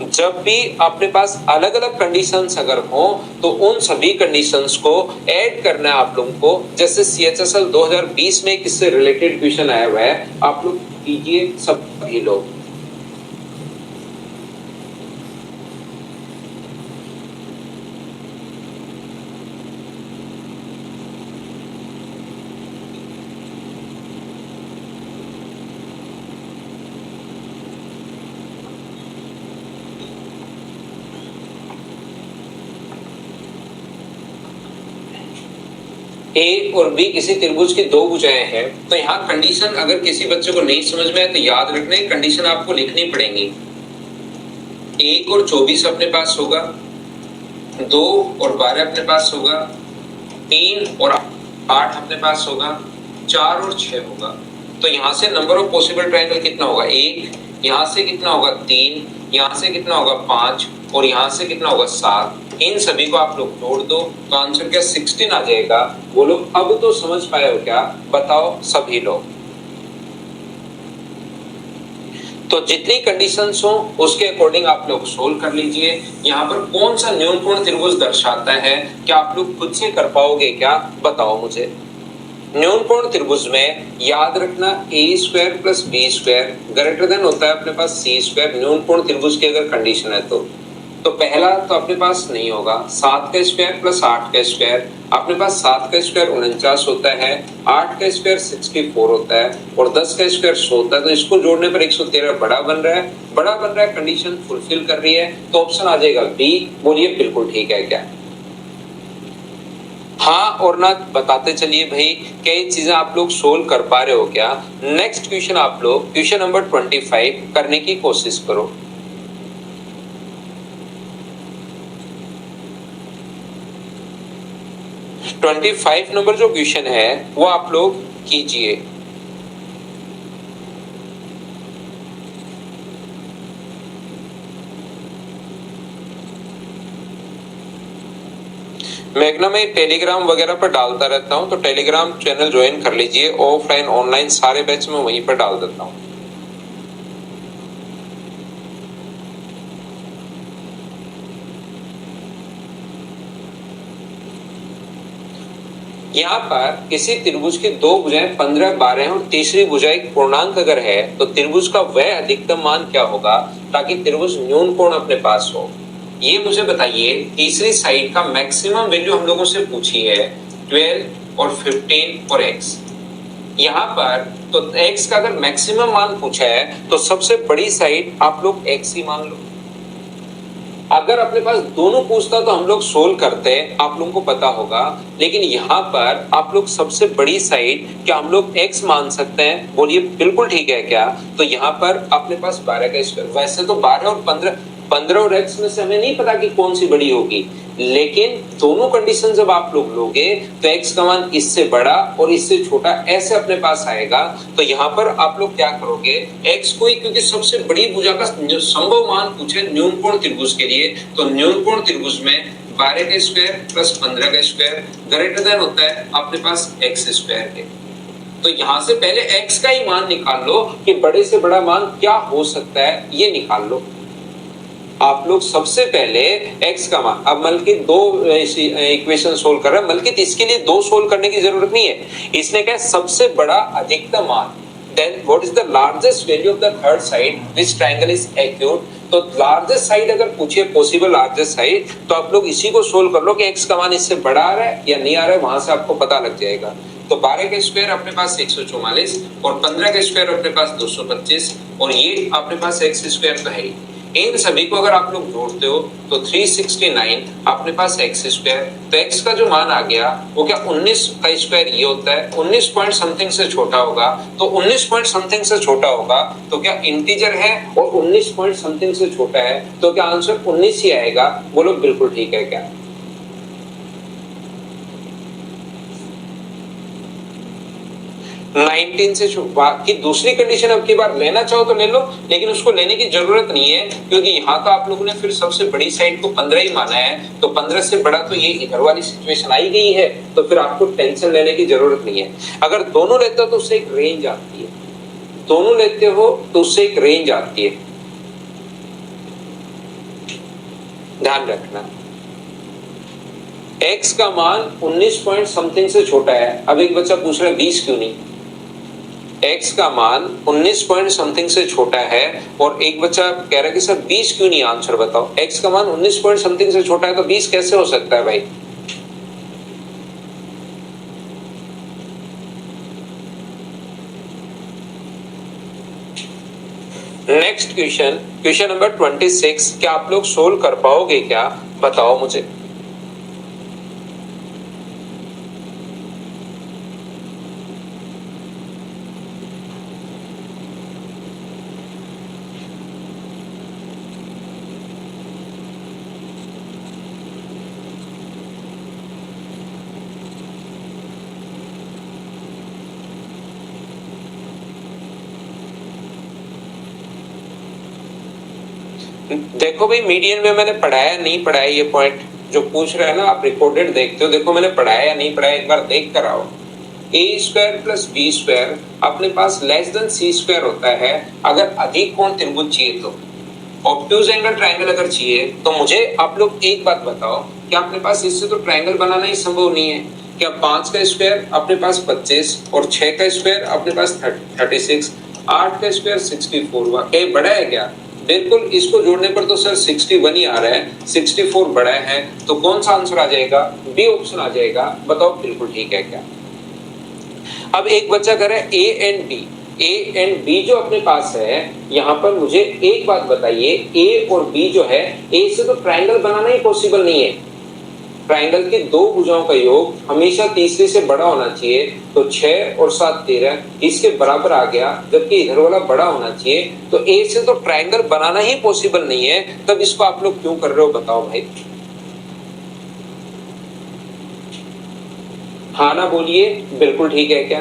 जब भी अपने पास अलग अलग कंडीशंस अगर हो तो उन सभी कंडीशंस को ऐड करना है आप लोगों को। जैसे CHSL 2020 में किससे रिलेटेड क्वेश्चन आया हुआ है, आप लोग कीजिए सभी लोग। ए और बी किसी त्रिभुज की 2 भुजाएं हैं। तो यहाँ कंडीशन अगर किसी बच्चे को नहीं समझ में आए तो याद रखना, कंडीशन आपको लिखनी पड़ेंगी। 1 और 24 अपने पास होगा, 2 और 12 अपने पास होगा, 3 और 8 अपने पास होगा, 4 और 6 होगा। तो यहाँ से नंबर ऑफ पॉसिबल ट्रायंगल कितना होगा? 1, यहाँ से कितना होगा? 3, यहाँ से कितना होगा? 5, और यहाँ से कितना होगा? 7। इन सभी को आप लोग जोड़ दो तो आंसर क्या? 16 आ जाएगा। बोलो अब तो समझ पाए हो क्या? बताओ सभी लोग। तो जितनी कंडीशंस हो उसके अकॉर्डिंग आप लोग सोल्व कर लीजिए। यहाँ पर कौन सा न्यूनकोण त्रिभुज दर्शाता है, क्या आप लोग खुद से कर पाओगे क्या? बताओ मुझे। न्यूनकोण त्रिभुज में याद रखना a² + b² ग्रेटर देन होता है अपने पास c²। न्यूनकोण त्रिभुज की अगर कंडीशन है तो पहला तो अपने पास नहीं होगा। 7 का स्क्वायर + 8 का स्क्वायर, अपने पास 7 का स्क्वायर 49 होता है, 8 का स्क्वायर 64 होता है, और 10 का स्क्वायर 100 होता है। तो इसको जोड़ने पर 113 बड़ा बन रहा है, बड़ा बन रहा है, कंडीशन फुलफिल कर रही है। तो ऑप्शन आ जाएगा बी। बोलिए बिल्कुल ठीक है क्या? हाँ और ना बताते चलिए भाई, क्या ये चीजें आप लोग सोल्व कर पा रहे हो क्या? नेक्स्ट क्वेश्चन आप लोग क्वेश्चन नंबर 25 करने की कोशिश करो। 25 नंबर जो क्वेश्चन है वो आप लोग कीजिए। मैग्ना में टेलीग्राम वगैरह पर डालता रहता हूँ, तो टेलीग्राम चैनल ज्वाइन कर लीजिए। ऑफलाइन ऑनलाइन सारे बैच में वहीं पर डाल देता हूँ। यहाँ पर किसी त्रिभुज की दो भुजाएं 15, 12 और तीसरी भुजा एक पूर्णांक अगर है तो त्रिभुज का वह अधिकतम मान क्या होगा ताकि त्रिभुज न्यून कोण अपने पास हो। ये मुझे बताइए, तीसरी साइड का मैक्सिमम वैल्यू हम लोगों से पूछी है 12 और 15 और x। यहाँ पर तो x का अगर मैक्सिमम मान पूछा है तो सबसे बड़ी साइड आप लोग x ही मान लो। अगर अपने पास दोनों पूछता तो हम लोग सोल्व करते, आप लोगों को पता होगा। लेकिन यहाँ पर आप लोग सबसे बड़ी साइड क्या हम लोग x मान सकते हैं? बोलिए बिल्कुल ठीक है क्या? तो यहाँ पर अपने पास 12 का स्क्वायर, वैसे तो 12 और 15 और x में से हमें नहीं पता कि कौन सी बड़ी होगी, लेकिन दोनों कंडीशन जब आप लोग लोगे तो x का मान इससे बड़ा और इससे छोटा ऐसे अपने पास आएगा। तो यहाँ पर आप लोग क्या करोगे, x को ही, क्योंकि सबसे बड़ी भुजा का संभव मान पूछे न्यून कोण त्रिभुज के लिए, तो न्यून कोण त्रिभुज में 12 का स्क्वायर प्लस 15 का स्क्वायर ग्रेटर देन होता है अपने पास x स्क्वायर के। तो यहाँ से पहले x का ही मान निकाल लो कि बड़े से बड़ा मान क्या हो सकता है, ये निकाल लो आप लोग। सबसे पहले x का मान, अब बल्कि दो इक्वेशन सोल्व कर रहे हैं, बल्कि इसके लिए दो सोल्व करने की जरूरत नहीं है। इसने कहा सबसे बड़ा अधिकतम मान, then what is the largest value of the third side which triangle is acute. तो लार्जेस्ट साइड अगर पूछिए, पॉसिबल लार्जेस्ट साइड, तो आप लोग इसी को सोल्व कर लो कि x का मान इससे बड़ा आ रहा है या नहीं आ रहा है, वहां से आपको पता लग जाएगा। तो 12 का स्क्वायर अपने पास 144 और 15 का स्क्वायर अपने पास 225 और ये अपने पास x स्क्वायर तो है ही। इन सभी को अगर आप लोग जोड़ते हो तो 369 अपने पास x स्क्वायर। तो x का जो मान आ गया वो क्या 19 का स्क्वायर ये होता है, 19 पॉइंट समथिंग से छोटा होगा। तो 19 पॉइंट समथिंग से छोटा होगा तो क्या इंटीजर है और 19 पॉइंट समथिंग से छोटा है तो क्या आंसर 19 ही आएगा। बोलो बिल्कुल ठीक है क्या? 19 से बाकी दूसरी कंडीशन अब की बार लेना चाहो तो ले लो, लेकिन उसको लेने की जरूरत नहीं है, क्योंकि यहाँ तो आप लोगों ने फिर सबसे बड़ी साइड को 15 ही माना है। तो 15 से बड़ा तो ये इधर वाली सिचुएशन आई गई है, तो फिर आपको टेंशन लेने की जरूरत नहीं है। अगर दोनों लेते हो तो उससे एक रेंज आती है, दोनों लेते हो तो उससे एक रेंज आती है, ध्यान रखना। x का मान 19 पॉइंट समथिंग से छोटा है। अब एक बच्चा पूछ रहा है 20 क्यों नहीं? x का मान 19 पॉइंट समथिंग से छोटा है और एक बच्चा कह रहा है कि सर 20 क्यों नहीं? आंसर बताओ। x का मान 19 पॉइंट समथिंग से छोटा है तो 20 कैसे हो सकता है भाई? नेक्स्ट क्वेश्चन, क्वेश्चन नंबर 26, क्या आप लोग सोल्व कर पाओगे क्या? बताओ मुझे। देखो भाई, मीडियन में मैंने पढ़ाया नहीं पढ़ाया, ये पॉइंट जो पूछ रहे हैं ना, आप रिकॉर्डेड देखते हो, देखो मैंने पढ़ाया या नहीं पढ़ाया, एक बार देख कर आओ। ए स्क्वायर प्लस बी स्क्वायर अपने पास लेस देन सी स्क्वायर होता है अगर अधिक कोण त्रिभुज चाहिए तो। ऑब्ट्यूज एंगल ट्रायंगल अगर चाहिए तो मुझे आप लोग एक बात बताओ कि अपने पास इससे तो ट्रायंगल बनाना ही संभव नहीं है। क्या 5 का स्क्वायर अपने पास 25 और 6 का स्क्वायर अपने पास 36, 8 का स्क्वायर 64 हुआ, क्या बड़ा है क्या? बिल्कुल, इसको जोड़ने पर तो सर 61 ही आ रहा है, 64 बड़ा है, तो कौन सा आंसर आ जाएगा? बी ऑप्शन आ जाएगा। बताओ बिल्कुल ठीक है क्या? अब एक बच्चा कह रहा है ए एंड बी जो अपने पास है, यहाँ पर मुझे एक बात बताइए, ए और बी जो है, ए से तो ट्रायंगल बनाना ही पॉसिबल नहीं है। ट्रायंगल की दो भुजाओं का योग हमेशा तीसरे से बड़ा होना चाहिए, तो 6 और 7 13 इसके बराबर आ गया, जबकि इधर वाला बड़ा होना चाहिए। तो ए से तो ट्रायंगल बनाना ही पॉसिबल नहीं है, तब इसको आप लोग क्यों कर रहे हो? बताओ भाई। हाँ ना बोलिए, बिल्कुल ठीक है क्या?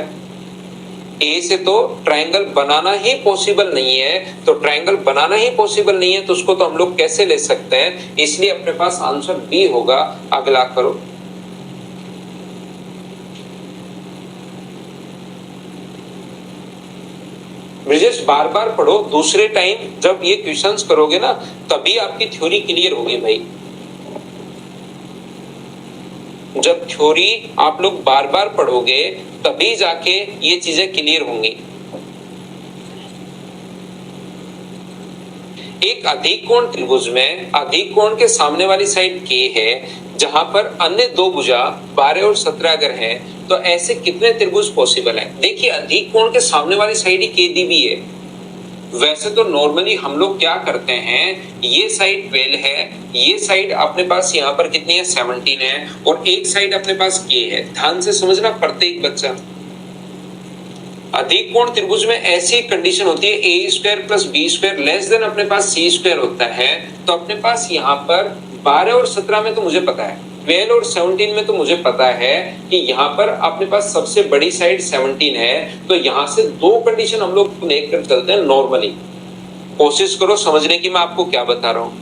ए से तो ट्रायंगल बनाना ही पॉसिबल नहीं है, तो ट्रायंगल बनाना ही पॉसिबल नहीं है तो उसको तो हम लोग कैसे ले सकते हैं, इसलिए अपने पास आंसर बी होगा। अगला करो। ब्रिजेश बार बार पढ़ो, दूसरे टाइम जब ये क्वेश्चंस करोगे ना तभी आपकी थ्योरी क्लियर होगी भाई। जब थ्योरी आप लोग बार बार पढ़ोगे तभी जाके ये चीजें क्लियर होंगी। एक अधिक कोण त्रिभुज में अधिक कोण के सामने वाली साइड के है, जहां पर अन्य दो भुजा 12 और 17 अगर है तो ऐसे कितने त्रिभुज पॉसिबल है? देखिए अधिक कोण के सामने वाली साइड ही के दी भी है। वैसे तो नॉर्मली हम लोग क्या करते हैं, ये साइड 12 है, ये साइड अपने पास यहाँ पर कितनी है 17 है, और एक साइड अपने पास के है। ध्यान से समझना प्रत्येक बच्चा। अधिक कोण त्रिभुज में ऐसी कंडीशन होती है A square plus B square less than अपने पास सी स्क्वायर होता है, तो अपने पास यहाँ पर 12 और 17 में तो मुझे पता है, 12 और 17 में तो मुझे पता है कि यहाँ पर अपने पास सबसे बड़ी साइड 17 है, तो यहाँ से दो कंडीशन हम लोग लेकर चलते हैं नॉर्मली। कोशिश करो समझने की मैं आपको क्या बता रहा हूँ।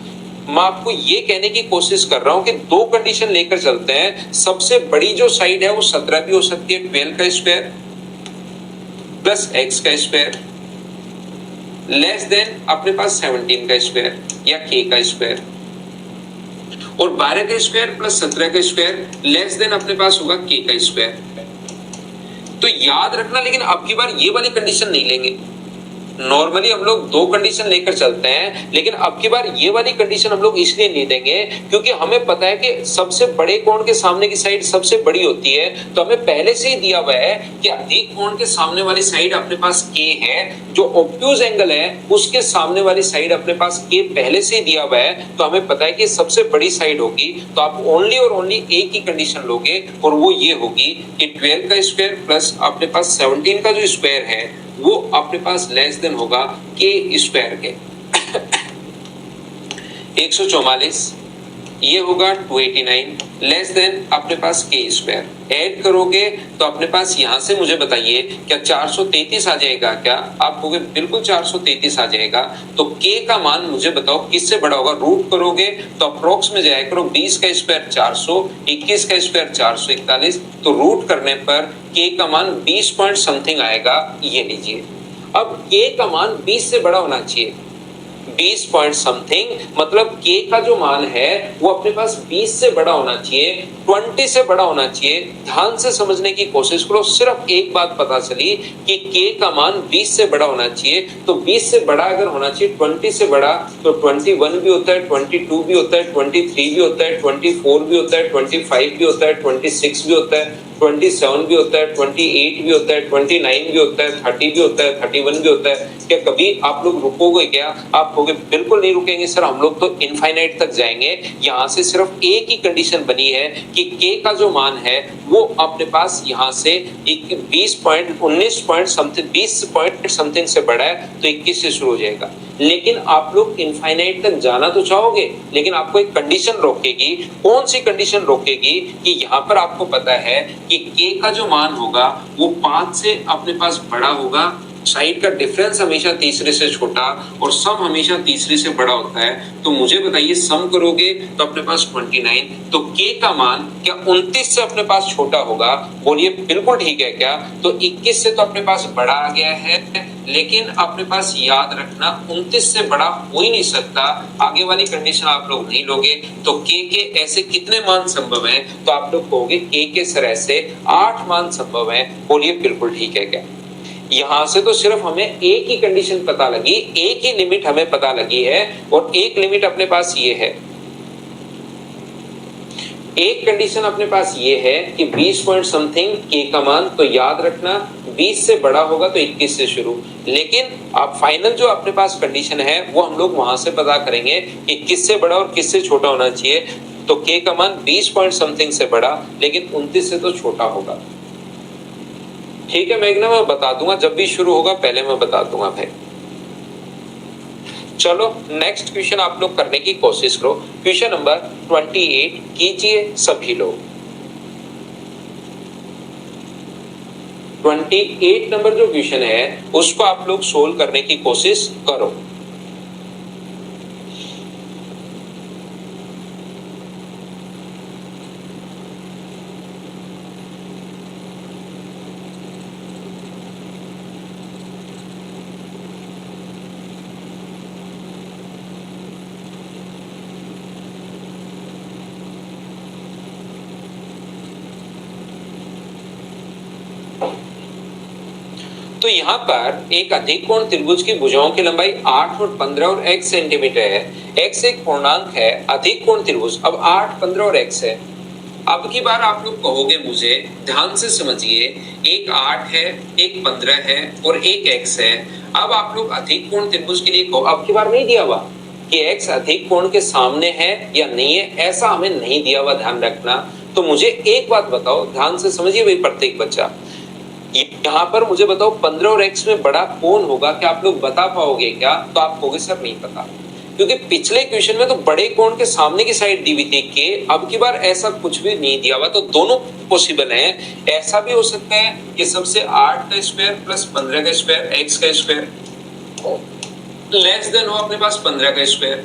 मैं आपको ये कहने की कोशिश कर रहा हूँ कि दो कंडीशन लेकर चलते हैं। सबसे बड़ी जो साइड है वो 17 भी हो सकती है, 12 का स्क्वायर प्लस x का स्क्वायर लेस देन अपने पास 17 का स्क्वायर या k का स्क्वायर, और 12 का स्क्वायर प्लस 17 का स्क्वायर लेस देन अपने पास होगा k का स्क्वायर। तो याद रखना, लेकिन अब की बार ये वाली कंडीशन नहीं लेंगे। नॉर्मली हम लोग दो कंडीशन लेकर चलते हैं, लेकिन अब की बार ये वाली कंडीशन हम लोग इसलिए नहीं देंगे क्योंकि हमें पता है कि सबसे बड़े कोण के सामने की साइड सबसे बड़ी होती है, तो हमें पहले से ही दिया हुआ है कि अधिक कोण के सामने वाली साइड अपने पास k है, जो ऑब्ट्यूज एंगल है उसके सामने वाली साइड अपने पास k पहले से ही दिया हुआ है, तो हमें पता है कि सबसे बड़ी साइड होगी। तो आप ओनली और ओनली एक ही कंडीशन लोगे और वो ये होगी कि 12 का स्क्वायर प्लस अपने पास 17 का जो स्क्वायर है वो अपने पास लेस देन होगा के स्क्वायर के। 144 ये होगा 289 लेस देन अपने पास के स्क्वायर। ऐड करोगे तो अपने पास यहां से मुझे बताइए क्या 433 आ जाएगा? क्या आप कहोगे बिल्कुल 433 आ जाएगा। तो के का मान मुझे बताओ किससे बड़ा होगा? रूट करोगे तो अप्रोक्स में जाया करो 20 का स्क्वायर 400, 21 का स्क्वायर 441, तो रूट करने पर के का मान 20 पॉइंट समथिंग आएगा। ये लीजिए, अब के का मान 20 से बड़ा होना चाहिए, 20 पॉइंट समथिंग, मतलब के का जो मान है वो अपने पास 20 से बड़ा होना चाहिए, 20 से बड़ा होना चाहिए। ध्यान से समझने की कोशिश करो, सिर्फ एक बात पता चली कि के का मान 20 से बड़ा होना चाहिए, तो 20 से बड़ा अगर होना चाहिए 20 से बड़ा, तो 21 भी होता है, 22 भी होता है, 23 भी होता है, 24 भी होता है, 25 भी होता है, 26 भी होता है, 27 भी होता है, 28 भी होता है, 29 भी होता है, 30 भी होता है, 31 भी होता है। क्या कभी आप लोग रुकोगे क्या? आप कहोगे बिल्कुल नहीं रुकेंगे सर, हम लोग तो इनफाइनाइट तक जाएंगे। यहाँ से सिर्फ एक ही कंडीशन बनी है कि के का जो मान है वो अपने पास यहाँ से 19 पॉइंट समथिंग 20 पॉइंट समथिंग से बड़ा है, तो 21 से शुरू हो जाएगा। लेकिन आप लोग इनफाइनाइट तक जाना तो चाहोगे, लेकिन आपको एक कंडीशन रोकेगी। कौन सी कंडीशन रोकेगी? कि यहाँ पर आपको पता है कि के का जो मान होगा वो 5 से अपने पास बड़ा होगा, साइड का डिफरेंस हमेशा तीसरे से छोटा और सम हमेशा तीसरे से बड़ा होता है। तो मुझे बताइए सम करोगे तो अपने पास 29, तो के का मान क्या 29 से अपने पास छोटा होगा? बोलिए बिल्कुल ठीक है क्या? तो 21 से तो अपने पास बड़ा आ गया है, लेकिन अपने पास याद रखना 29 से बड़ा हो ही नहीं सकता। आगे वाली कंडीशन आप लोग नहीं लोगे, तो के ऐसे कितने मान संभव है? तो आप लोग कहोगे के सर ऐसे 8 मान संभव है। बोलिए बिल्कुल ठीक है क्या? यहां से तो सिर्फ हमें एक ही कंडीशन पता लगी, एक ही लिमिट हमें पता लगी है, और एक लिमिट अपने पास ये है, एक कंडीशन अपने पास ये है कि 20 पॉइंट समथिंग के का मान, तो याद रखना 20 से बड़ा होगा तो 21 से शुरू। लेकिन अब फाइनल जो अपने पास कंडीशन है वो हम लोग वहां से पता करेंगे कि किससे बड़ा और किससे छोटा होना चाहिए। तो के का मान 20 पॉइंट समथिंग से बड़ा, लेकिन 29 से तो छोटा होगा। ठीक है मेघना, मैं बता दूंगा जब भी शुरू होगा, पहले मैं बता दूंगा भाई। चलो नेक्स्ट क्वेश्चन आप लोग करने की कोशिश करो। क्वेश्चन नंबर 28 कीजिए सभी लोग। 28 नंबर जो क्वेश्चन है उसको आप लोग सोल्व करने की कोशिश करो। तो यहाँ पर एक अधिक कोण त्रिभुज की भुजाओं की लंबाई 8 और 15 और x सेंटीमीटर है। x एक पूर्णांक है, अधिक कोण त्रिभुज अब 8, 15 और x है। अब की बार आप लोग कहोगे मुझे, ध्यान से समझिए, एक 8 है, एक 15 है और एक x है। अब आप लोग अधिक कोण त्रिभुज के लिए कहो, अब की बार नहीं दिया हुआ कि x अधिक कोण के सामने है या नहीं है, ऐसा हमें नहीं दिया हुआ, ध्यान रखना। तो मुझे एक बात बताओ, ध्यान से समझिए भाई प्रत्येक बच्चा, यहाँ पर मुझे बताओ 15 और x में बड़ा कौन होगा, क्या आप लोग बता पाओगे क्या? तो आप कहोगे सर नहीं पता, क्योंकि पिछले क्वेश्चन में तो बड़े कोण के सामने की साइड दी हुई थी के, अब की बार ऐसा कुछ भी नहीं दिया हुआ। तो दोनों पॉसिबल है। ऐसा भी हो सकता है कि सबसे 8 का स्क्वायर प्लस 15 का स्क्वायर x का स्क्वायर लेस देन हो अपने पास 15 का स्क्वायर,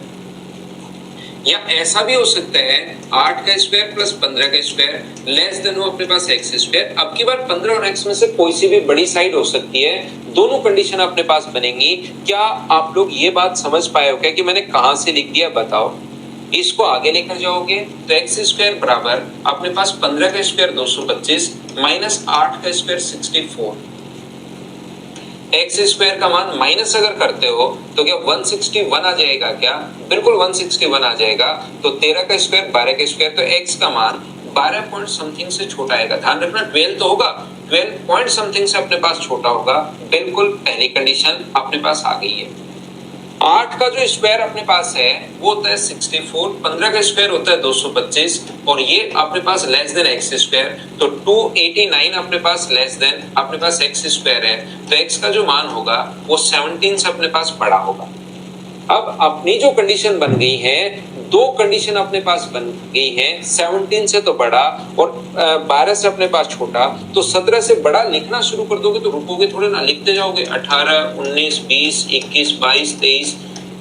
या ऐसा भी हो सकता है 8 का स्क्वायर प्लस 15 का स्क्वायर लेस देन हो अपने पास x स्क्वायर। अब की बार 15 और x में से कोई सी भी बड़ी साइड हो सकती है, दोनों कंडीशन अपने पास बनेंगी। क्या आप लोग ये बात समझ पाए हो क्या कि मैंने कहां से लिख दिया? बताओ। इसको आगे लेकर जाओगे तो x स्क्वायर बराबर अपने पास 15 का स्क्वायर 225 माइनस 8 का स्क्वायर 64। एक्स स्क्वायर का मान माइनस अगर करते हो तो क्या 161 आ जाएगा? क्या बिल्कुल 161 आ जाएगा। तो 13 का स्क्वायर 12 का स्क्वायर, तो एक्स का मान 12 पॉइंट समथिंग से छोटा आएगा। ध्यान रखना 12 तो होगा, 12 पॉइंट समथिंग से अपने पास छोटा होगा। बिल्कुल पहली कंडीशन अपने पास आ गई है। 8 का जो स्क्वायर अपने पास है वो होता है 64, 15 का स्क्वायर होता है 225 और ये अपने पास लेस देन एक्स स्क्वायर, तो 289 अपने पास लेस देन अपने पास एक्स स्क्वायर है। तो एक्स का जो मान होगा वो 17 से अपने पास बड़ा होगा। अब अपनी जो कंडीशन बन गई है, दो कंडीशन अपने पास बन गई है, 17 से तो बड़ा और 12 से अपने पास छोटा। तो 17 से बड़ा लिखना शुरू कर दोगे तो रुकोगे थोड़े ना, लिखते जाओगे 18, 19, 20, 21, 22, 23,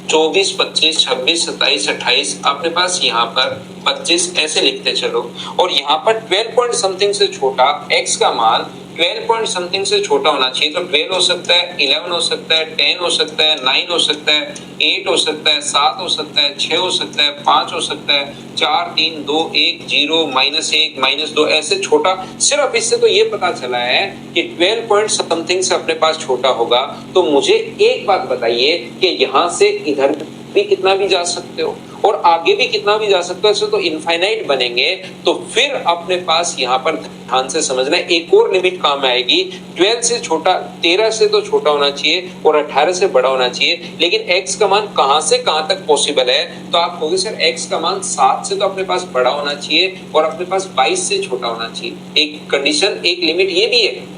24, 25, 26, 27, 28, अपने पास यहाँ पर 25 ऐसे लिखते चलो। और यहाँ पर 12 पॉइंट समथिंग से छोटा x का मान 12 पॉइंट समथिंग से छोटा होना चाहिए। तो 12 हो सकता है, 11 हो सकता है, 10 हो सकता है, 9 हो सकता है, 8 हो सकता है, 7 हो सकता है, 6 हो सकता है, 5 हो सकता है, 4, 3, 2, 1, 0, -1, -2 ऐसे छोटा। सिर्फ इससे तो ये पता चला है कि 12 पॉइंट समथिंग से अपने पास छोटा होगा। तो मुझे एक बात बताइए कि यहाँ से इधर भी कितना भी जा सकते हो और आगे भी कितना भी जा सकते हो, ऐसे तो इनफाइनाइट बनेंगे। तो फिर अपने पास यहाँ पर ध्यान से समझना एक और लिमिट काम आएगी, 12 से छोटा, 13 से तो छोटा होना चाहिए और 18 से बड़ा होना चाहिए। लेकिन x का मान कहां से कहां तक पॉसिबल है? तो आप कहोगे सर x का मान 7 से तो अपने पास बड़ा होना चाहिए और अपने पास 22 से छोटा होना चाहिए। एक कंडीशन, एक लिमिट ये भी है।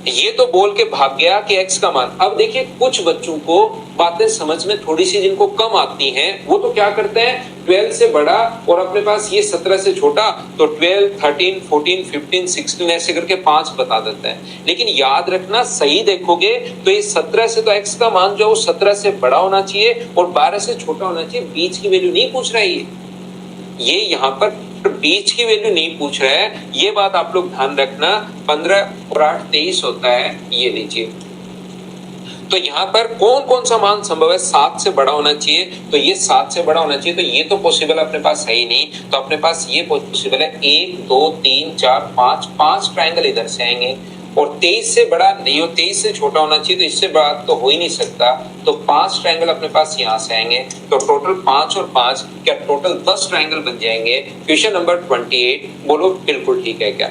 ये तो बोल के भाग गया कि x का मान। अब देखिए कुछ बच्चों को बातें समझ में थोड़ी सी जिनको कम आती हैं, वो तो क्या करते हैं, 12 से बड़ा और अपने पास ये 17 से छोटा, तो 12, 13, 14, 15, 16 ऐसे करके 5 बता देते हैं। लेकिन याद रखना, सही देखोगे तो ये 17 से तो x का मान जो 17 से बड़ा होना चाहिए और 12 से छोटा होना चाहिए। बीच की वैल्यू नहीं पूछ रहा है ये यहाँ पर बीच की वैल्यू नहीं पूछ रहा है, ये बात आप लोग ध्यान रखना। 15 और 8 23 होता है, ये लीजिए। तो यहाँ पर कौन कौन सा मान संभव है? 7 से बड़ा होना चाहिए, तो ये 7 से बड़ा होना चाहिए, तो ये तो पॉसिबल अपने पास है ही नहीं। तो अपने पास ये पॉसिबल है 1, 2, 3, 4, 5 ट्रायंगल इधर से आएंगे। और 23 से बड़ा नहीं हो, 23 से छोटा होना चाहिए, तो इससे बड़ा तो हो ही नहीं सकता। तो 5 ट्रायंगल अपने पास यहाँ से आएंगे। तो टोटल 5 और 5 क्या टोटल 10 ट्रायंगल बन जाएंगे। क्वेश्चन नंबर 28, बोलो बिल्कुल ठीक है क्या?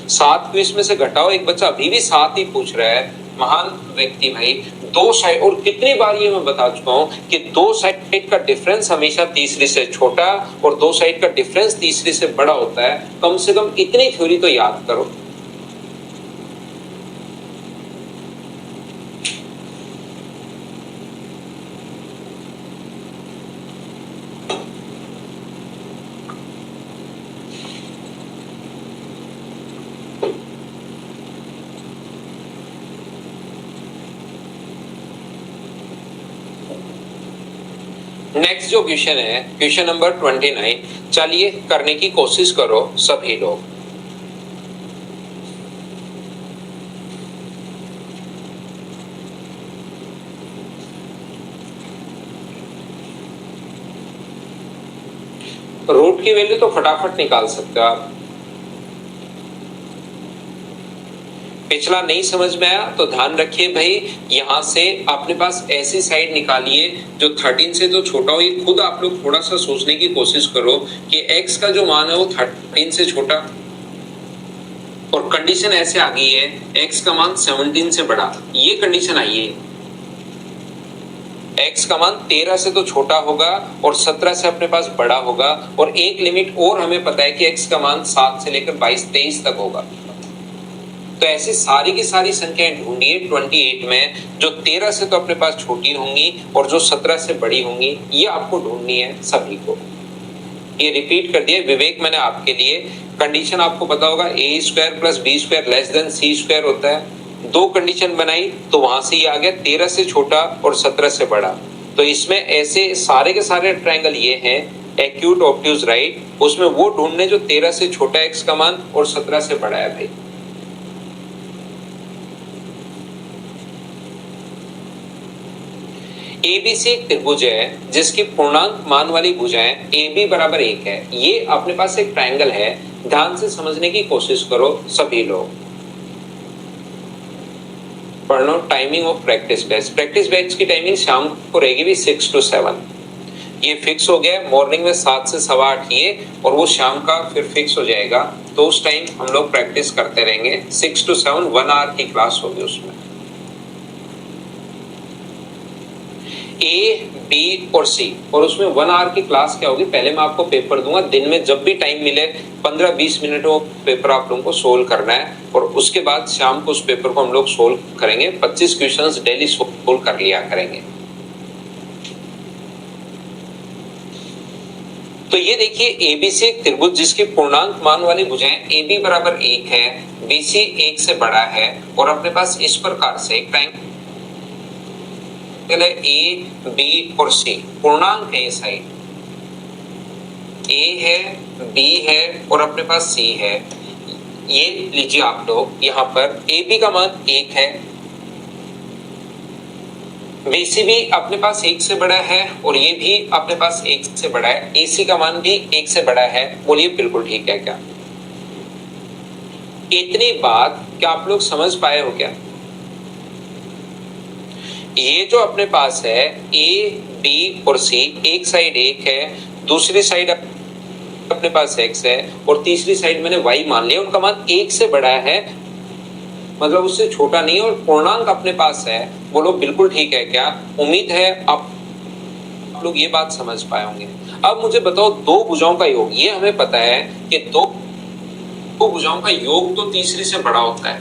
7 को इसमें से घटाओ, एक बच्चा अभी भी 7 ही पूछ रहा है। महान व्यक्ति भाई, दो साइड, और कितनी बार ये मैं बता चुका हूं कि दो साइड का डिफरेंस हमेशा तीसरी से छोटा और दो साइड का डिफरेंस तीसरी से बड़ा होता है। कम से कम इतनी थ्योरी तो याद करो। नेक्स्ट जो क्वेश्चन है क्वेश्चन नंबर 29, चलिए करने की कोशिश करो सभी लोग। रूट की वैल्यू तो फटाफट निकाल सकते हो आप। पिछला नहीं समझ में आया तो ध्यान रखिए भाई, यहां से अपने पास ऐसी साइड निकालिए जो 13 से तो छोटा हो। ये खुद आप लोग थोड़ा सा सोचने की कोशिश करो कि x का जो मान है वो 13 से छोटा, और कंडीशन ऐसे आ गई है x का मान 17 से बड़ा। ये कंडीशन आई है, x का मान 13 से तो छोटा होगा और 17 से अपने पास बड़ा होगा, और एक लिमिट और हमें पता है कि x का मान 7 से लेकर 22-23 तक होगा। तो ऐसी सारी की सारी संख्याएं ढूंढिए 28 में, जो 13 से तो अपने पास छोटी होंगी और जो 17 से बड़ी होंगी, ये आपको ढूंढनी है सभी को। ये रिपीट कर दिया विवेक मैंने आपके लिए। कंडीशन आपको पता होगा a² + b² < c² होता है। दो कंडीशन बनाई तो वहां से ये आ गया 13 से छोटा और 17 से बड़ा। तो इसमें ऐसे सारे के सारे ट्रायंगल ये हैं एक्यूट, ऑब्ट्यूज, राइट, उसमें वो ढूंढने जो 13 से छोटा x का मान और 17 से बड़ा है भाई। ABC एक त्रिभुज है जिसकी पूर्णांक मान वाली भुजाएं AB = 1 है। ये अपने पास एक ट्रायंगल है, ध्यान से समझने की कोशिश करो सभी लोग। पढ़ना टाइमिंग ऑफ प्रैक्टिस बैच की टाइमिंग शाम को रहेगी भी 6 to 7। ये फिक्स हो गया, मॉर्निंग में 7 से 8:15 ये, और वो शाम का फिर फिक्स हो जाएगा। तो उस टाइम हम लोग प्रैक्टिस करते रहेंगे 6 to 7, 1 आवर की क्लास होगी उसमें। ए, बी और सी, और उसमें 1 आवर की क्लास क्या होगी, पहले मैं आपको पेपर दूंगा, दिन में जब भी टाइम मिले 15-20 मिनट वो पेपर आप लोगों को सोल्व करना है, और उसके बाद शाम को उस पेपर को हम लोग सोल्व करेंगे। 25 क्वेश्चंस डेली सोल्व कर लिया करेंगे। तो ये देखिए एबीसी एक त्रिभुज जिसकी पूर्णांक मान वाली भुजाएं AB = 1 है, BC 1 से बड़ा है, और अपने पास इस प्रकार से एक ट्रायंगल ए, बी और सी पूर्णांक है। साइड ए है, बी है और अपने पास सी है। ये लीजिए आप लोग, यहाँ पर ए बी का मान 1 है, BC भी अपने पास 1 से बड़ा है, और ये भी अपने पास 1 से बड़ा है। AC का मान भी 1 से बड़ा है। बोलिए बिल्कुल ठीक है क्या? इतनी बात क्या आप लोग समझ पाए हो क्या? ये जो अपने पास है ए, बी और सी, एक साइड 1 है, दूसरी साइड अपने पास x है, और तीसरी साइड मैंने y मान लिया। उनका मान 1 से बड़ा है, मतलब उससे छोटा नहीं, और पूर्णांक अपने पास है। बोलो बिल्कुल ठीक है क्या? उम्मीद है आप लोग ये बात समझ पाए होंगे। अब मुझे बताओ दो भुजाओं का योग, ये हमें पता है कि दो भुजाओं का योग तो तीसरी से बड़ा होता है।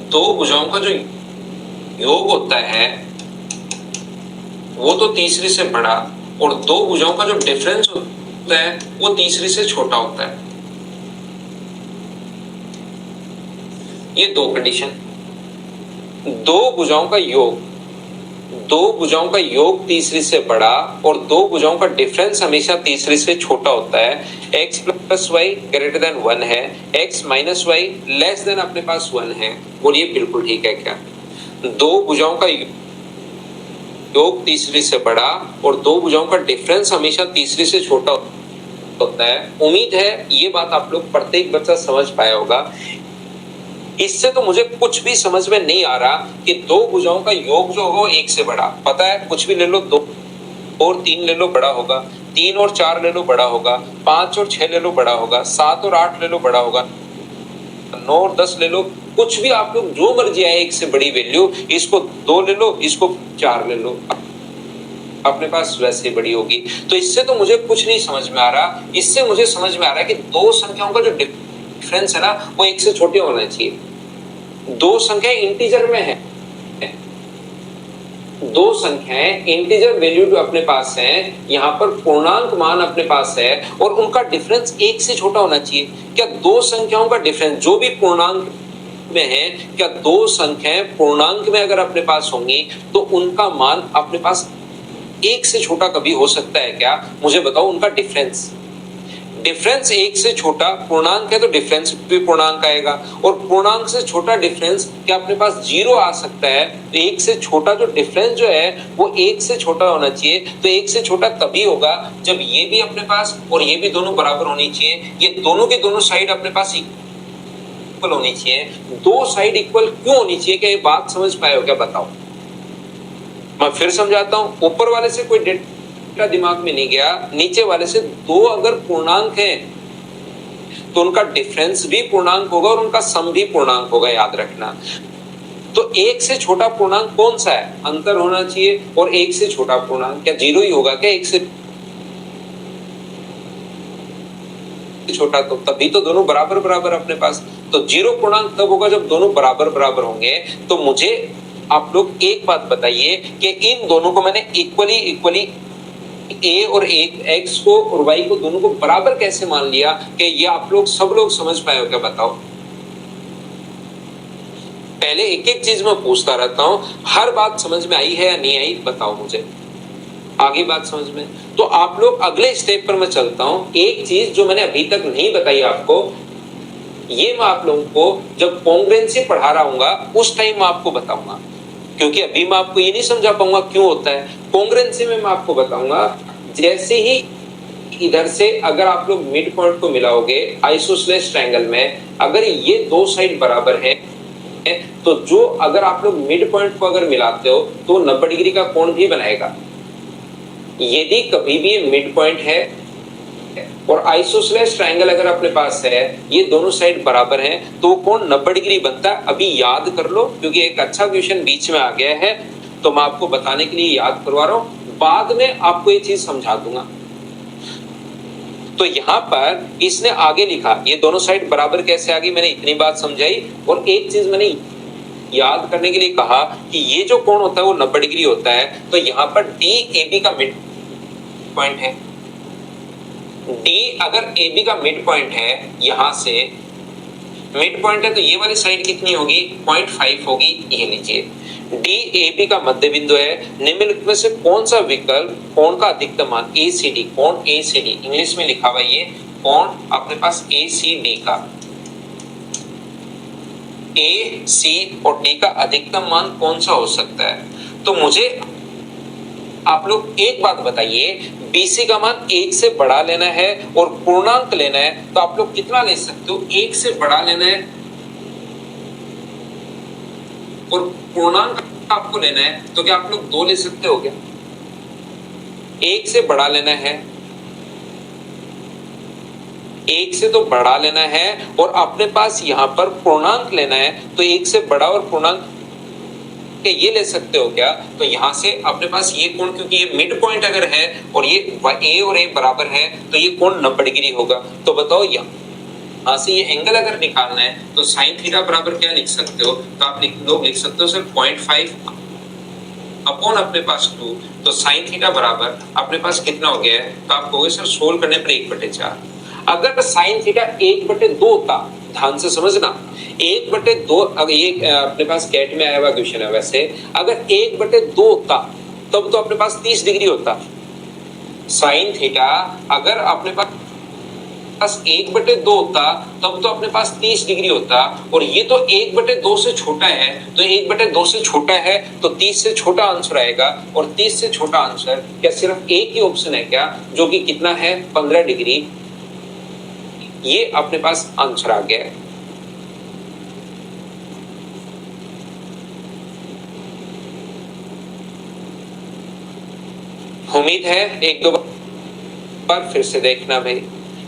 दो भुजाओं का जो योग होता है वो तो तीसरी से बड़ा, और दो भुजाओं का जो डिफरेंस होता है वो तीसरी से छोटा होता है। ये दो कंडीशन, दो भुजाओं का योग तीसरी से बड़ा, और दो भुजाओं का डिफरेंस हमेशा तीसरी से छोटा होता है। x + y > 1 है, x - y < अपने पास 1 है। बोलिए बिल्कुल ठीक है क्या? दो भुजाओं का योग तीसरी से बड़ा और दो भुजाओं का डिफरेंस हमेशा तीसरी से छोटा होता है। उम्मीद है ये बात आप लोग प्रत्येक बच्चा समझ पाया होगा। इससे तो मुझे कुछ भी समझ में नहीं आ रहा कि दो भुजाओं का योग जो होगा 1 से बड़ा, पता है कुछ भी ले लो, 2 और 3 ले लो बड़ा होगा, 3 और 4 ले लो बड़ा होगा, 5 और 6 ले लो बड़ा होगा, 7 और 8 ले लो बड़ा होगा, 9 और 10 ले लो, कुछ भी आप लोग जो मर्जी आए 1 से बड़ी वैल्यू, इसको 2 ले लो, इसको 4 ले लो, अपने पास वैसे बड़ी होगी। तो इससे तो मुझे कुछ नहीं समझ में आ रहा। इससे मुझे समझ में आ रहा है कि दो संख्याओं का जो डिफरेंस है ना वो 1 से छोटे होना चाहिए। दो संख्याएं इंटीजर में है, दो संख्याएं इंटीजर वैल्यू जो अपने पास हैं, यहाँ पर पूर्णांक मान अपने पास है, और उनका डिफरेंस 1 से छोटा होना चाहिए। क्या दो संख्याओं का डिफरेंस जो भी पूर्णांक में है, क्या दो संख्याएं पूर्णांक में अगर अपने पास होंगी तो उनका मान अपने पास एक से छोटा कभी हो सकता है क्या? मुझे बताओ उनका डिफरेंस। डिफरेंस एक से छोटा पूर्णांक है तो डिफरेंस भी पूर्णांक आएगा, और पूर्णांक से छोटा डिफरेंस क्या अपने पास जीरो आ सकता है? तो एक से छोटा जो डिफरेंस जो है वो एक से छोटा होना चाहिए। तो एक से छोटा तभी होगा जब ये भी अपने पास और ये भी दोनों बराबर होनी चाहिए। ये दोनों की दोनों साइड अपने पास इक्वल होनी चाहिए। दो साइड इक्वल क्यों होनी चाहिए? क्या ये बात समझ पाए हो क्या? बताओ। मैं फिर समझाता हूं। ऊपर वाले से कोई डेटा दिमाग में नहीं गया, नीचे वाले से दो अगर पूर्णांक हैं तो उनका डिफरेंस भी पूर्णांक होगा और उनका सम भी पूर्णांक होगा, याद रखना। तो एक से छोटा पूर्णांक कौन सा है? अंतर होना चाहिए। और एक से छोटा पूर्णांक क्या जीरो ही होगा क्या? एक से छोटा तो तभी तो दोनों बराबर बराबर अपने पास। तो जीरो पूर्णांक तब होगा जब दोनों बराबर बराबर होंगे। तो मुझे आप लोग एक बात बताइए कि इन दोनों को मैंने इक्वली इक्वली ए और एक एक्स को और वाई को दोनों को बराबर कैसे मान लिया? कि ये आप लोग सब लोग समझ पाए हो क्या? बताओ। पहले एक एक चीज मैं पूछता रहता हूं, हर बात समझ में आई है या नहीं आई? बताओ मुझे। आगे बात समझ में? तो आप लोग अगले स्टेप पर मैं चलता हूं। एक चीज जो मैंने अभी तक नहीं बताई आपको, ये मैं आप लोगों को जब कॉन्ग्रुएंसी पढ़ा रहा हूँ उस टाइम मैं आपको बताऊंगा, क्योंकि अभी मैं आपको ये नहीं समझा पाऊंगा क्यों होता है। कॉन्ग्रुएंसी में मैं आपको बताऊंगा। जैसे ही इधर से अगर आप लोग मिड पॉइंट को मिलाओगे आइसोसेलेस ट्रायंगल में, अगर ये दो साइड बराबर है तो जो अगर आप लोग मिड पॉइंट को अगर मिलाते हो तो 90 डिग्री का कोण भी बनाएगा। यदि कभी भी मिड पॉइंट है और आइसोसेलेस ट्रायंगल अगर अपने पास है, ये दोनों साइड बराबर हैं, तो कोण 90 डिग्री बनता है। अभी याद कर लो, क्योंकि एक अच्छा क्वेश्चन बीच में आ गया है तो मैं आपको बताने के लिए याद करवा रहा हूं। बाद में आपको ये चीज समझा दूंगा। तो यहां पर इसने आगे लिखा ये दोनों साइड बराबर कैसे आ गई, मैंने इतनी बात समझाई। और एक चीज मैंने याद करने के लिए कहा कि ये जो कोण होता है वो 90 डिग्री होता है। तो यहां पर डी ए बी का मिड पॉइंट है। डी अगर ए बी का मिड पॉइंट है, यहां से मिड पॉइंट है, तो ये वाली साइड कितनी होगी? 0.5 होगी। ये लीजिए डी ए बी का मध्य बिंदु है। निम्नलिखित में से कौन सा विकल्प कोण का अधिकतम मान ए सी डी, कोण ए सी डी इंग्लिश में लिखा हुआ ये कोण अपने पास ए सी डी का, ए सी और डी का अधिकतम मान कौन सा हो सकता है? तो मुझे आप लोग एक बात बताइए, बीसी का मान एक से बड़ा लेना है और पूर्णांक लेना है, तो आप लोग कितना ले सकते हो? एक से बड़ा लेना है और पूर्णांक आपको लेना है, तो क्या आप लोग दो ले सकते हो क्या? एक से बड़ा लेना है, एक से तो बड़ा लेना है, और अपने पास यहां पर पूर्णांक लेना है, तो एक से बड़ा और पूर्णांक ये ले सकते हो क्या? तो यहां से अपने पास ये कोण, क्योंकि ये मिड पॉइंट अगर है और ये ए और ए बराबर है, तो ये कोण 90 डिग्री होगा। तो बताओ यहां से ये एंगल अगर निकालना है तो साइन थीटा बराबर क्या लिख सकते हो? तो आप लोग लिख सकते हो सर 0.5 अपॉन अपने पास 2। तो साइन थीटा बराबर अपने पास कितना हो गया है? तो आप कहोगे सर सोल्व करने पर 1/4। अगर साइन थीटा 1/2 होता, ध्यान से समझना, 1/2, अगर ये अपने पास कैट में आया हुआ क्वेश्चन है, वैसे अगर 1/2 होता तब तो अपने पास 30 डिग्री होता। साइन थीटा अगर अपने पास 1/2 होता तब तो अपने पास 30 डिग्री होता, और ये तो 1/2 से छोटा है, तो 1/2 से छोटा है तो 30 से छोटा आंसर आएगा। और 30 से छोटा आंसर क्या सिर्फ एक ही ऑप्शन है क्या, जो कि कितना है? 15 डिग्री। ये अपने पास आंसर आ गया है। उम्मीद है एक दो बार फिर से देखना भाई।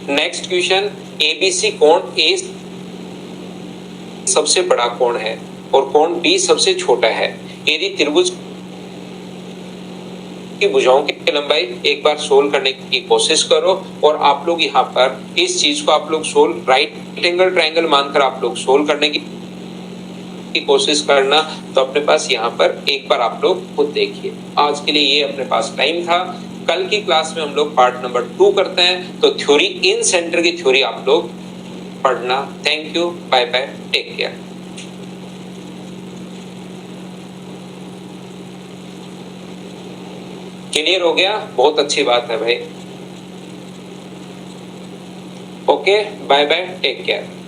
नेक्स्ट क्वेश्चन, एबीसी कोण ए सबसे बड़ा कोण है और कोण बी सबसे छोटा है। यदि त्रिभुज की भुजाओं की लंबाई, एक बार सोल्व करने की कोशिश करो। और आप लोग यहाँ पर इस चीज को आप लोग सोल्व राइट एंगल ट्रायंगल मानकर आप लोग सोल्व करने की कोशिश करना। तो अपने पास यहाँ पर एक बार आप लोग खुद देखिए। आज के लिए ये अपने पास टाइम था। कल की क्लास में हम लोग पार्ट नंबर 2 करते हैं। तो थ्योरी इन सेंटर की थ्योरी आप लोग पढ़ना। Thank you, bye bye, take care. Clear हो गया? बहुत अच्छी बात है भाई। Okay, bye bye, take care.